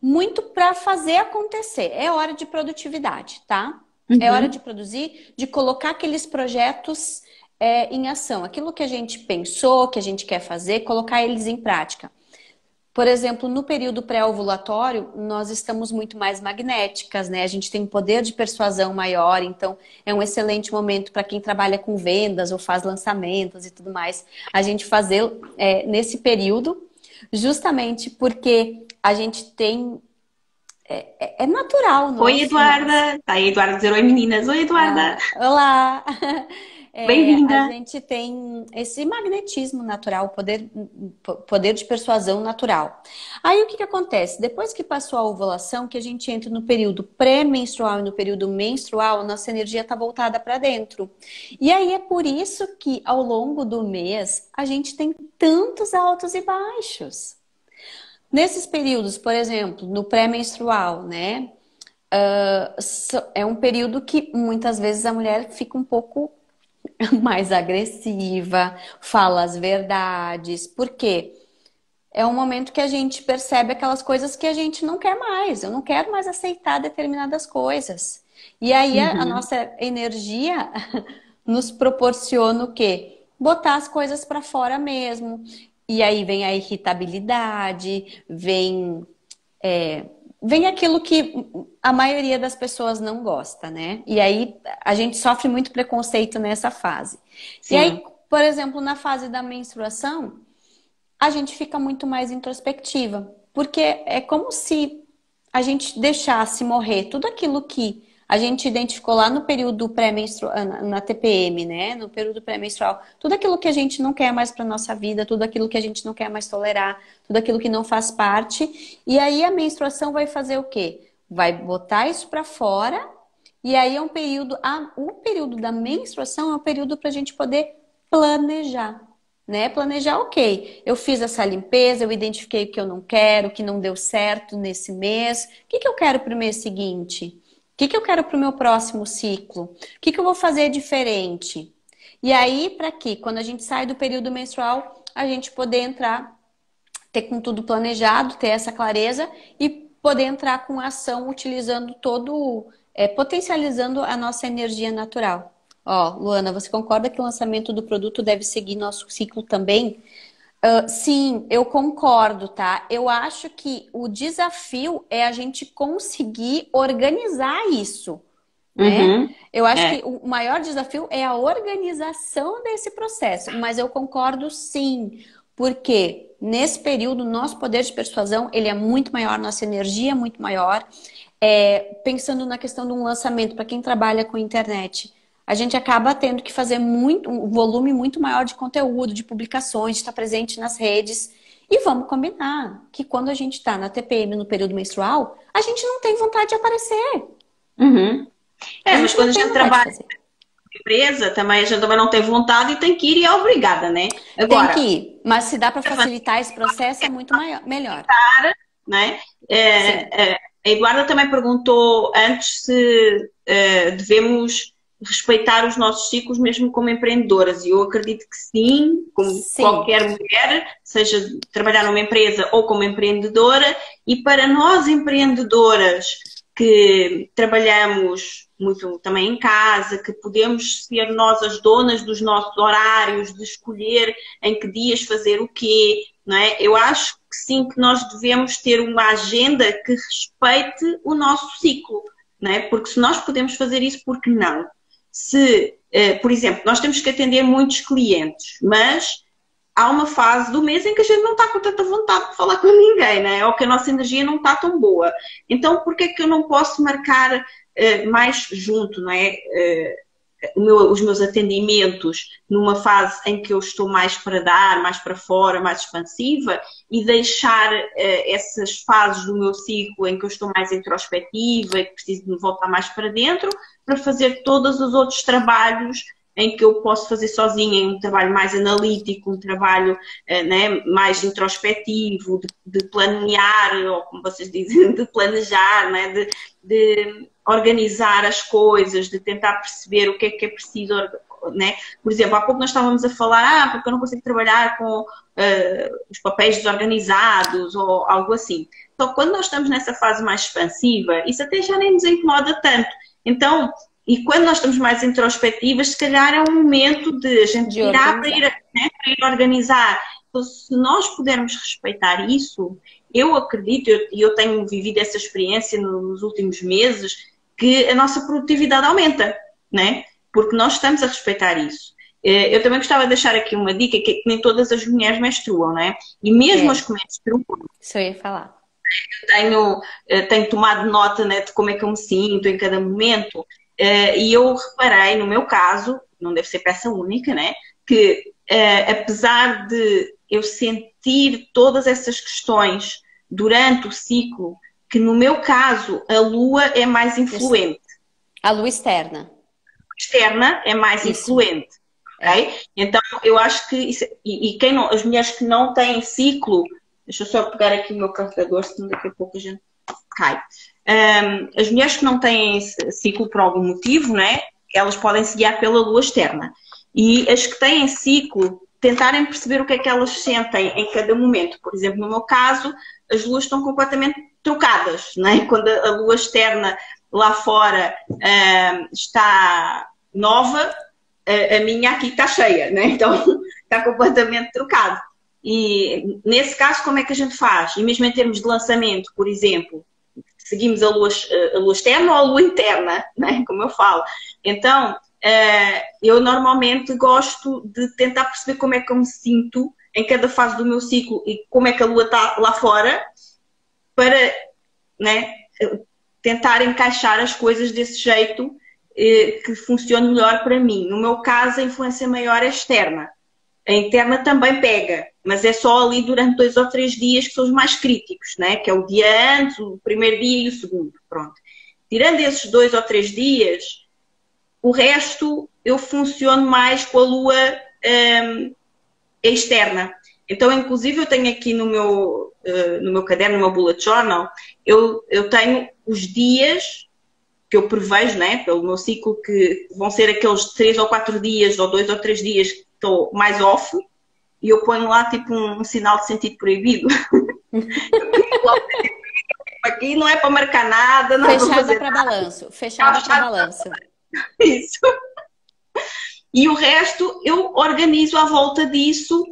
muito para fazer acontecer. É hora de produtividade, tá? É hora de produzir, de colocar aqueles projetos em ação. Aquilo que a gente pensou, que a gente quer fazer, colocar eles em prática. Por exemplo, no período pré-ovulatório, nós estamos muito mais magnéticas, né? A gente tem um poder de persuasão maior, então é um excelente momento para quem trabalha com vendas ou faz lançamentos e tudo mais. A gente fazer nesse período, justamente porque a gente tem é natural Oi, nosso. Eduarda. Tá aí, Eduarda, dizer oi, meninas. Oi, Eduarda. Olá! A Bem-vinda. gente tem esse magnetismo natural, poder de persuasão natural. Aí o que que acontece? Depois que passou a ovulação, que a gente entra no período pré-menstrual e no período menstrual, nossa energia está voltada para dentro. E aí é por isso que ao longo do mês a gente tem tantos altos e baixos. Nesses períodos, por exemplo, no pré-menstrual, né? É um período que muitas vezes a mulher fica um pouco mais agressiva, fala as verdades. Por quê? É um momento que a gente percebe aquelas coisas que a gente não quer mais. Eu não quero mais aceitar determinadas coisas. E aí a Uhum. nossa energia nos proporciona o quê? Botar as coisas para fora mesmo. E aí vem a irritabilidade, vem aquilo que a maioria das pessoas não gosta, né? E aí a gente sofre muito preconceito nessa fase. E aí, Sim. por exemplo, na fase da menstruação, a gente fica muito mais introspectiva, porque é como se a gente deixasse morrer tudo aquilo que a gente identificou lá no período pré-menstrual, na TPM, né? No período pré-menstrual, tudo aquilo que a gente não quer mais para nossa vida, tudo aquilo que a gente não quer mais tolerar, tudo aquilo que não faz parte. E aí a menstruação vai fazer o quê? Vai botar isso para fora. E aí é um período, o período da menstruação é um período para a gente poder planejar, né? Planejar, ok. Eu fiz essa limpeza, eu identifiquei o que eu não quero, o que não deu certo nesse mês. O que que eu quero para o mês seguinte? O que que eu quero para o meu próximo ciclo? O que que eu vou fazer diferente? E aí, para que quando a gente sai do período menstrual, a gente poder entrar, ter com tudo planejado, ter essa clareza e poder entrar com ação utilizando potencializando a nossa energia natural. Ó, Luana, você concorda que o lançamento do produto deve seguir nosso ciclo também? Sim, eu concordo, tá? Eu acho que o desafio é a gente conseguir organizar isso, né? Uhum. Eu acho que É. o maior desafio é a organização desse processo, mas eu concordo sim, porque nesse período nosso poder de persuasão ele é muito maior, nossa energia é muito maior. Pensando na questão de um lançamento para quem trabalha com internet, a gente acaba tendo que fazer um volume muito maior de conteúdo, de publicações, de estar presente nas redes. E vamos combinar que quando a gente está na TPM no período menstrual, a gente não tem vontade de aparecer. Uhum. A É, mas gente quando não a tem gente vontade de trabalha fazer. em empresa, também a gente também não tem vontade e tem que ir e é obrigada, né? Tem que Agora, ir. Mas se dá para facilitar esse processo, é muito melhor. né? Sim, A Eduarda também perguntou antes se devemos respeitar os nossos ciclos mesmo como empreendedoras. E eu acredito que sim, como sim, qualquer mulher, seja trabalhar numa empresa ou como empreendedora. E para nós empreendedoras que trabalhamos muito também em casa, que podemos ser nós as donas dos nossos horários, de escolher em que dias fazer o quê, não é? Eu acho que sim, que nós devemos ter uma agenda que respeite o nosso ciclo, não é? Porque se nós podemos fazer isso, por que não? Se, por exemplo, nós temos que atender muitos clientes, mas há uma fase do mês em que a gente não está com tanta vontade de falar com ninguém, né? Ou que a nossa energia não está tão boa. Então, por que é que eu não posso marcar mais junto, não é? Os meus atendimentos numa fase em que eu estou mais para dar, mais para fora, mais expansiva e deixar essas fases do meu ciclo em que eu estou mais introspectiva e que preciso de me voltar mais para dentro para fazer todos os outros trabalhos em que eu posso fazer sozinha, um trabalho mais analítico, um trabalho né, mais introspectivo, de planear, ou como vocês dizem, de planejar, né, de organizar as coisas, de tentar perceber o que é preciso, né? Por exemplo, há pouco nós estávamos a falar, porque eu não consigo trabalhar com os papéis desorganizados ou algo assim. Então, quando nós estamos nessa fase mais expansiva, isso até já nem nos incomoda tanto. Então, e quando nós estamos mais introspectivas, se calhar é um momento de a gente de tirar para ir, organizar. né, para ir organizar. Então, se nós pudermos respeitar isso, eu acredito, e eu tenho vivido essa experiência nos últimos meses, que a nossa produtividade aumenta, né? Porque nós estamos a respeitar isso. Eu também gostava de deixar aqui uma dica, que nem todas as mulheres menstruam, né? E mesmo as É, que menstruam, isso eu ia falar. tenho tomado nota, né, de como é que eu me sinto em cada momento, e eu reparei, no meu caso, não deve ser peça única, né, que apesar de eu sentir todas essas questões durante o ciclo, que no meu caso a lua é mais influente. A lua externa. Externa é mais influente. Okay? Então, eu acho que isso, quem não, as mulheres que não têm ciclo, deixa eu só pegar aqui o meu carregador, senão daqui a pouco a gente cai. As mulheres que não têm ciclo por algum motivo, né, elas podem se guiar pela lua externa. E as que têm ciclo, tentarem perceber o que é que elas sentem em cada momento. Por exemplo, no meu caso, as luas estão completamente trocadas, né? Quando a lua externa lá fora está nova, a minha aqui está cheia, né? Então está completamente trocado. E nesse caso, como é que a gente faz? E mesmo em termos de lançamento, por exemplo, seguimos a lua externa ou a lua interna, né? Como eu falo. Então, eu normalmente gosto de tentar perceber como é que eu me sinto em cada fase do meu ciclo e como é que a lua está lá fora para, né, tentar encaixar as coisas desse jeito que funcione melhor para mim. No meu caso, a influência maior é externa. A interna também pega, mas é só ali durante 2 ou 3 dias que são os mais críticos, né? Que é o dia antes, o primeiro dia e o segundo. Pronto. Tirando esses 2 ou 3 dias, o resto eu funciono mais com a lua externa. Então, inclusive, eu tenho aqui no meu caderno, no meu bullet journal, eu tenho os dias que eu prevejo, né, pelo meu ciclo, que vão ser aqueles 3 ou 4 dias, ou 2 ou 3 dias que estou mais off, e eu ponho lá tipo um sinal de sentido proibido. Aqui não é para marcar nada. Não fechada para balanço. Fechada para balanço. Isso. E o resto eu organizo à volta disso,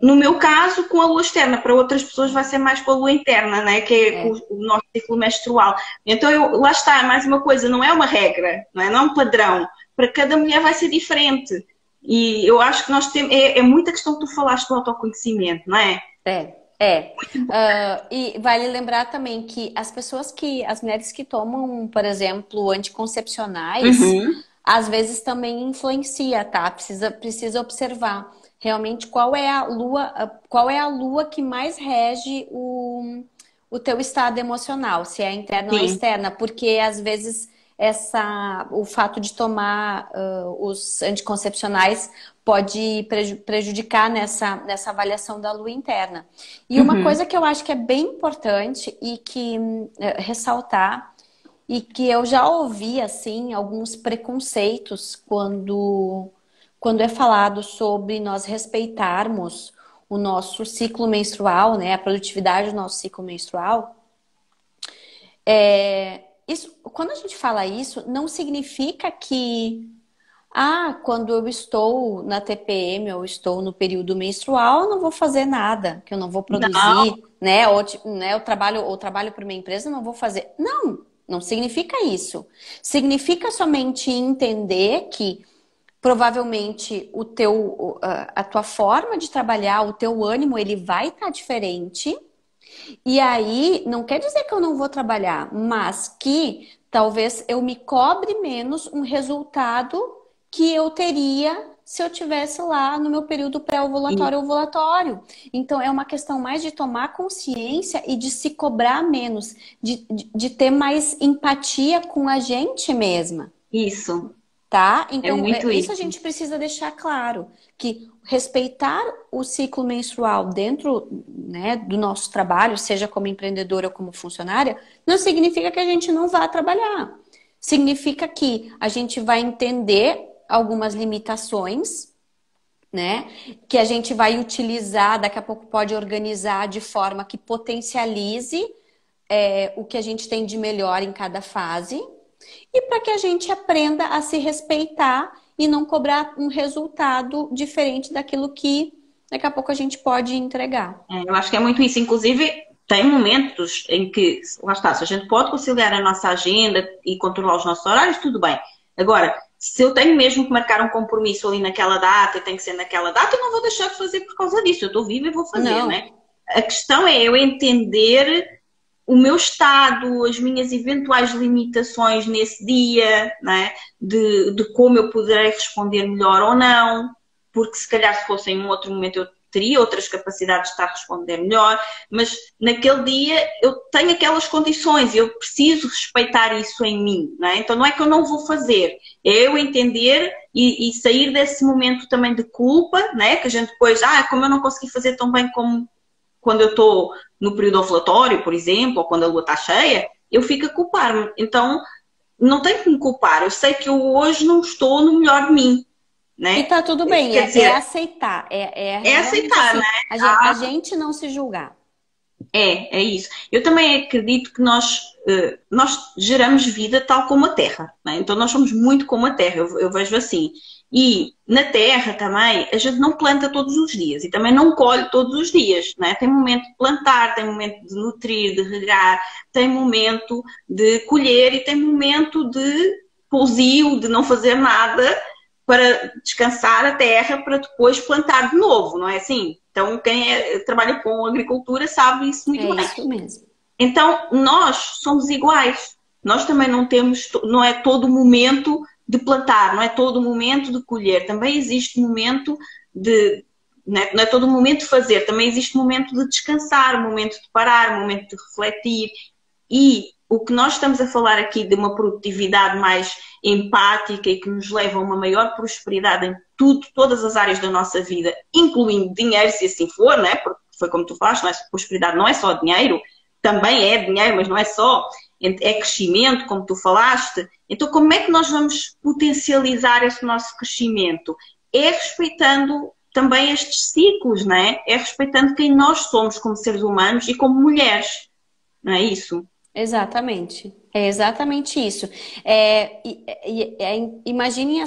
no meu caso, com a lua externa. Para outras pessoas vai ser mais com a lua interna, né? Que é o nosso ciclo menstrual. Então, lá está, mais uma coisa, não é uma regra, não é um padrão. Para cada mulher vai ser diferente. E eu acho que nós temos... É muita questão que tu falaste do autoconhecimento, não é? E vale lembrar também que as mulheres que tomam, por exemplo, anticoncepcionais, às vezes também influencia, tá? Precisa observar realmente qual é a lua que mais rege o teu estado emocional, se é interna ou externa, porque às vezes o fato de tomar os anticoncepcionais pode prejudicar nessa avaliação da lua interna. E uma coisa que eu acho que é bem importante e que ressaltar, e que eu já ouvi assim alguns preconceitos quando é falado sobre nós respeitarmos o nosso ciclo menstrual, né, a produtividade do nosso ciclo menstrual. Quando a gente fala isso, não significa que quando eu estou na TPM ou estou no período menstrual, eu não vou fazer nada, que eu não vou produzir, né? Ou eu trabalho para uma empresa, eu não vou fazer. Não significa isso. Significa somente entender que provavelmente a tua forma de trabalhar, o teu ânimo, ele vai estar diferente. E aí, não quer dizer que eu não vou trabalhar, mas que talvez eu me cobre menos um resultado que eu teria se eu tivesse lá no meu período pré-ovulatório ou ovulatório. Então, é uma questão mais de tomar consciência e de se cobrar menos, de ter mais empatia com a gente mesma. Isso. Tá? Então, isso a gente precisa deixar claro, que respeitar o ciclo menstrual dentro, né, do nosso trabalho, seja como empreendedora ou como funcionária, não significa que a gente não vá trabalhar. Significa que a gente vai entender algumas limitações, né, que a gente vai utilizar, daqui a pouco pode organizar de forma que potencialize o que a gente tem de melhor em cada fase, e para que a gente aprenda a se respeitar e não cobrar um resultado diferente daquilo que daqui a pouco a gente pode entregar. Eu acho que é muito isso. Inclusive, tem momentos em que, lá está, se a gente pode conciliar a nossa agenda e controlar os nossos horários, tudo bem. Agora, se eu tenho mesmo que marcar um compromisso ali naquela data e tem que ser naquela data, eu não vou deixar de fazer por causa disso. Eu estou viva e vou fazer, né? a questão é eu entender o meu estado, as minhas eventuais limitações nesse dia, não é? De como eu poderei responder melhor ou não, porque se calhar se fosse em um outro momento eu teria outras capacidades de estar a responder melhor, mas naquele dia eu tenho aquelas condições e eu preciso respeitar isso em mim, não é? Então não é que eu não vou fazer, é eu entender e sair desse momento também de culpa, não é? Que a gente depois, como eu não consegui fazer tão bem como quando eu estou no período ovulatório, por exemplo, ou quando a lua está cheia, eu fico a culpar-me. Então, não tenho que me culpar. Eu sei que eu hoje não estou no melhor de mim, E né? tá tudo bem, Quer dizer, aceitar. é Realmente aceitar, assim, né? a gente não se julgar. É isso. Eu também acredito que nós geramos vida tal como a Terra, né? Então nós somos muito como a Terra, eu vejo assim. E na Terra também a gente não planta todos os dias e também não colhe todos os dias, né? Tem momento de plantar, tem momento de nutrir, de regar, tem momento de colher e tem momento de pousio, de não fazer nada para descansar a terra para depois plantar de novo, não é assim? Então, quem trabalha com agricultura sabe isso muito É bem. isso mesmo. Então, nós somos iguais. Nós também não temos, não é todo momento de plantar, não é todo momento de colher. Também existe momento de, não é todo momento de fazer, também existe momento de descansar, momento de parar, momento de refletir. E o que nós estamos a falar aqui de uma produtividade mais empática e que nos leva a uma maior prosperidade em tudo, todas as áreas da nossa vida, incluindo dinheiro, se assim for, né? Porque foi como tu falaste, não é? Prosperidade não é só dinheiro, também é dinheiro, mas não é só, é crescimento, como tu falaste. Então, como é que nós vamos potencializar esse nosso crescimento? É respeitando também estes ciclos, não é? É respeitando quem nós somos como seres humanos e como mulheres, não é isso? Exatamente. É exatamente isso. Imaginem,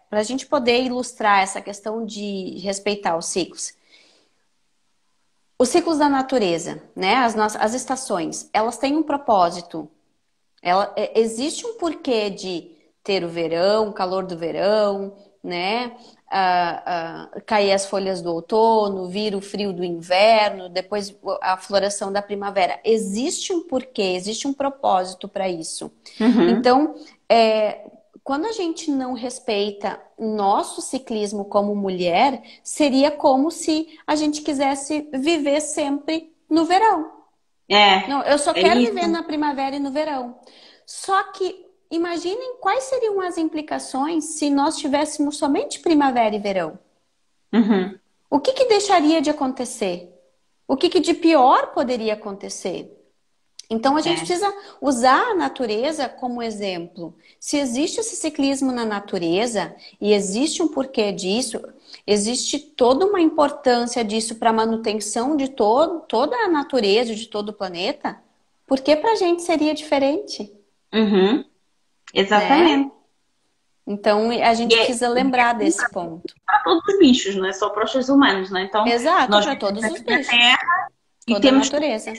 para a gente poder ilustrar essa questão de respeitar os ciclos. Os ciclos da natureza, né? As estações, elas têm um propósito. Existe um porquê de ter o verão, o calor do verão, né? Cair as folhas do outono, vir o frio do inverno, depois a floração da primavera. Existe um porquê, existe um propósito para isso. Uhum. Então, quando a gente não respeita o nosso ciclismo como mulher, seria como se a gente quisesse viver sempre no verão. Não, eu só É quero isso. viver na primavera e no verão. Só que imaginem quais seriam as implicações se nós tivéssemos somente primavera e verão. Uhum. O que deixaria de acontecer? O que de pior poderia acontecer? Então a gente É. precisa usar a natureza como exemplo. Se existe esse ciclismo na natureza e existe um porquê disso, existe toda uma importância disso para a manutenção de toda a natureza, de todo o planeta, por que para a gente seria diferente, Uhum. né? Exatamente. Então a E gente é precisa lembrar desse ponto. para todos os bichos, não é só para os seres humanos, não é? Então, Exato, nós para vivemos todos os na bichos, Terra e toda a temos natureza.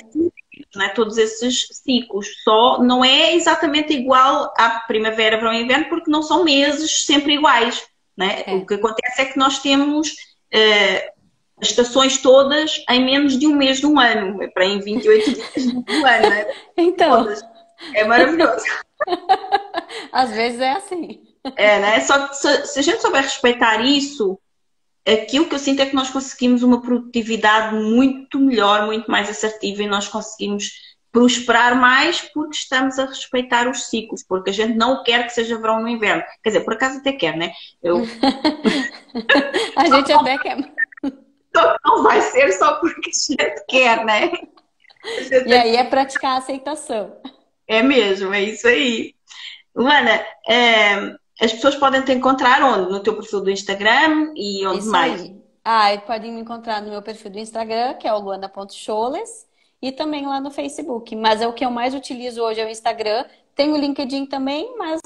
não é? Todos esses ciclos. Só não é exatamente igual à primavera, verão e inverno, porque não são meses sempre iguais. Né? O É. que acontece é que nós temos as estações todas em menos de um mês de um ano, é para em 28 dias do ano, né? Então, Todas. É maravilhoso. às vezes é assim. É, né? Só que se a gente souber respeitar isso, aquilo que eu sinto é que nós conseguimos uma produtividade muito melhor, muito mais assertiva e nós conseguimos prosperar mais porque estamos a respeitar os ciclos, porque a gente não quer que seja verão no inverno. Quer dizer, por acaso até quer, né? A gente até quer. Só que não vai ser só porque a gente quer, né? E aí é praticar a aceitação. É mesmo, é isso aí. Luana, as pessoas podem te encontrar onde? No teu perfil do Instagram e onde Isso mais? aí. Ah, e podem me encontrar no meu perfil do Instagram, que é o luana.choles, e também lá no Facebook. Mas o que eu mais utilizo hoje é o Instagram. Tenho o LinkedIn também, mas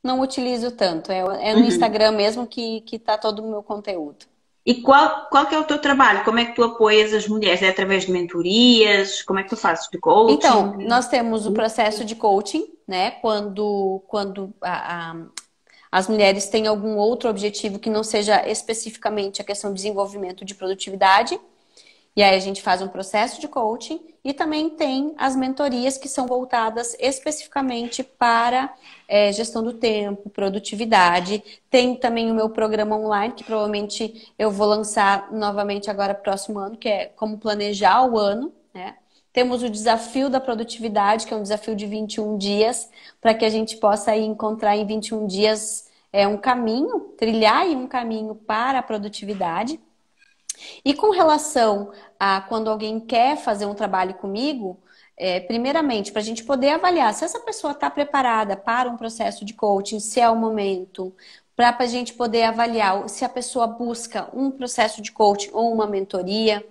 não utilizo tanto. É no Uhum. Instagram mesmo que tá todo o meu conteúdo. E qual que é o teu trabalho? Como é que tu apoias as mulheres? É através de mentorias? Como é que tu fazes? De Então, coaching? nós temos o processo de coaching, né? Quando as mulheres têm algum outro objetivo que não seja especificamente a questão de desenvolvimento de produtividade. E aí a gente faz um processo de coaching e também tem as mentorias que são voltadas especificamente para gestão do tempo, produtividade. Tem também o meu programa online, que provavelmente eu vou lançar novamente agora próximo ano, que é como planejar o ano, né? Temos o desafio da produtividade, que é um desafio de 21 dias, para que a gente possa aí encontrar em 21 dias um caminho, trilhar aí um caminho para a produtividade. E com relação a quando alguém quer fazer um trabalho comigo, primeiramente, para a gente poder avaliar se essa pessoa está preparada para um processo de coaching, se é o momento, para a gente poder avaliar se a pessoa busca um processo de coaching ou uma mentoria.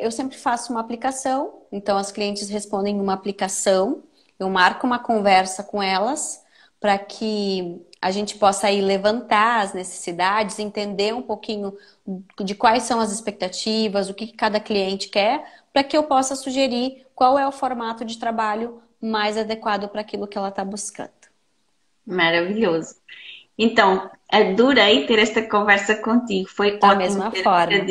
Eu sempre faço uma aplicação, então as clientes respondem uma aplicação, eu marco uma conversa com elas para que a gente possa aí levantar as necessidades, entender um pouquinho de quais são as expectativas, o que cada cliente quer, para que eu possa sugerir qual é o formato de trabalho mais adequado para aquilo que ela está buscando. Maravilhoso. Então, adorei ter esta conversa contigo. Foi Da ótimo mesma ter forma.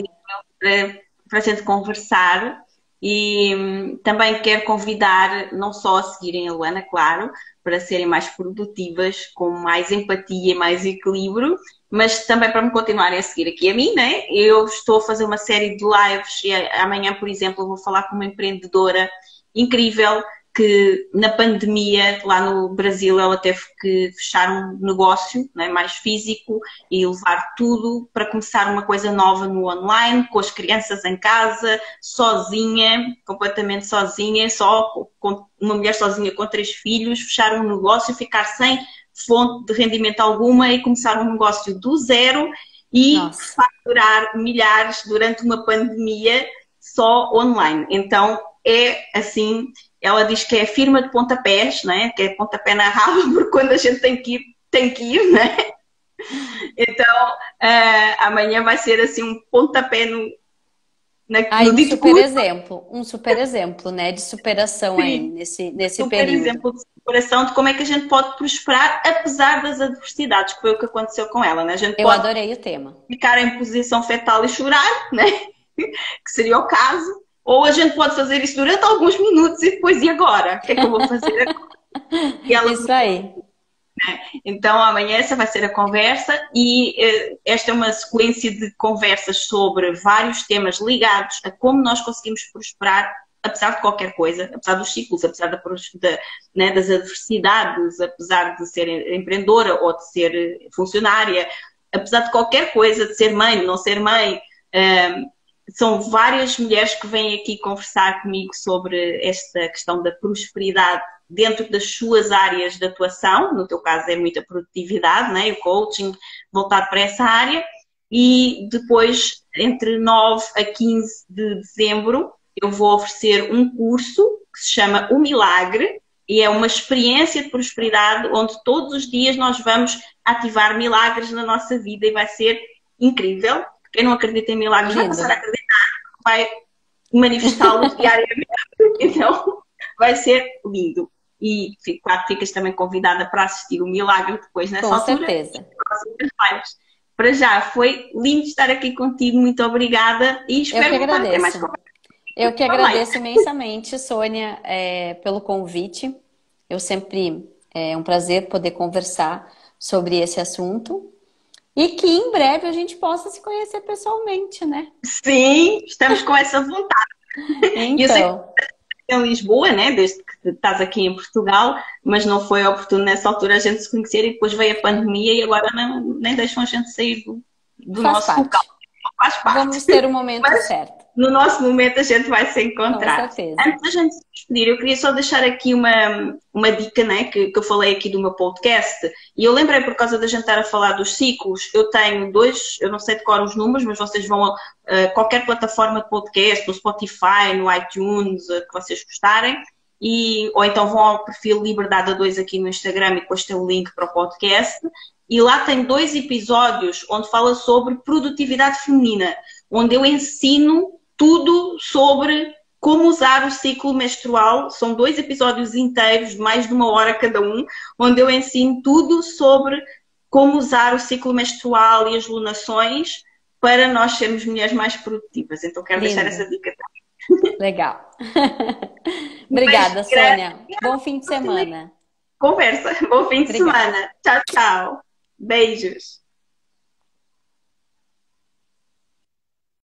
para a gente conversar e também quero convidar não só a seguirem a Luana, claro, para serem mais produtivas, com mais empatia e mais equilíbrio, mas também para me continuarem a seguir aqui a mim, né? Eu estou a fazer uma série de lives e amanhã, por exemplo, vou falar com uma empreendedora incrível que na pandemia, lá no Brasil, ela teve que fechar um negócio, né, mais físico e levar tudo para começar uma coisa nova no online, com as crianças em casa, sozinha, completamente sozinha, só com uma mulher sozinha com 3 filhos, fechar um negócio, ficar sem fonte de rendimento alguma e começar um negócio do zero e faturar milhares durante uma pandemia só online. Então, é assim, ela diz que é firma de pontapés, né? Que é pontapé na raba, porque quando a gente tem que ir, né? Então, amanhã vai ser assim um pontapé no dito um super exemplo, né, de superação aí nesse super período. Exemplo de superação de como é que a gente pode prosperar apesar das adversidades, que foi o que aconteceu com ela, né? A gente pode adorei o tema. Ficar em posição fetal e chorar, né? Que seria o caso. Ou a gente pode fazer isso durante alguns minutos e depois, e agora? O que é que eu vou fazer agora? E ela isso aí. Então, amanhã essa vai ser a conversa e esta é uma sequência de conversas sobre vários temas ligados a como nós conseguimos prosperar apesar de qualquer coisa, apesar dos ciclos, apesar né, das adversidades, apesar de ser empreendedora ou de ser funcionária, apesar de qualquer coisa, de ser mãe, de não ser mãe. São várias mulheres que vêm aqui conversar comigo sobre esta questão da prosperidade dentro das suas áreas de atuação, no teu caso é muita produtividade, né? O coaching voltado para essa área, e depois, entre 9 a 15 de dezembro, eu vou oferecer um curso que se chama O Milagre, e é uma experiência de prosperidade onde todos os dias nós vamos ativar milagres na nossa vida e vai ser incrível. Quem não acredita em milagres vai passar a acreditar, vai manifestá-los diariamente. Então, vai ser lindo. E, claro, ficas também convidada para assistir o milagre depois nessa altura. Com certeza. Para já, foi lindo estar aqui contigo. Muito obrigada. E espero voltar a ter mais conversa. Eu que agradeço imensamente, Sônia, pelo convite. É um prazer poder conversar sobre esse assunto. E que em breve a gente possa se conhecer pessoalmente, né? Sim, estamos com essa vontade. Então. Eu sei que em Lisboa, né? Desde que estás aqui em Portugal, mas não foi oportuno nessa altura a gente se conhecer e depois veio a pandemia e agora nem deixam a gente sair do nosso local. Faz parte. Vamos ter o momento certo. No nosso momento a gente vai se encontrar. Com certeza. Antes da gente se despedir, eu queria só deixar aqui uma dica, né, que eu falei aqui do meu podcast. E eu lembrei por causa da gente estar a falar dos ciclos. Eu tenho 2, eu não sei de cor os números, mas vocês vão a qualquer plataforma de podcast, no Spotify, no iTunes, que vocês gostarem. Ou então vão ao perfil Liberdade a 2 aqui no Instagram e depois tem o link para o podcast. E lá tem 2 episódios onde fala sobre produtividade feminina, onde eu ensino tudo sobre como usar o ciclo menstrual. São 2 episódios inteiros, de mais de 1 hora cada um, onde eu ensino tudo sobre como usar o ciclo menstrual e as lunações para nós sermos mulheres mais produtivas. Então quero deixar essa dica também. Legal. Obrigada, Sônia. Bom fim de semana. Conversa. Bom fim de semana. Tchau, tchau. Beijos.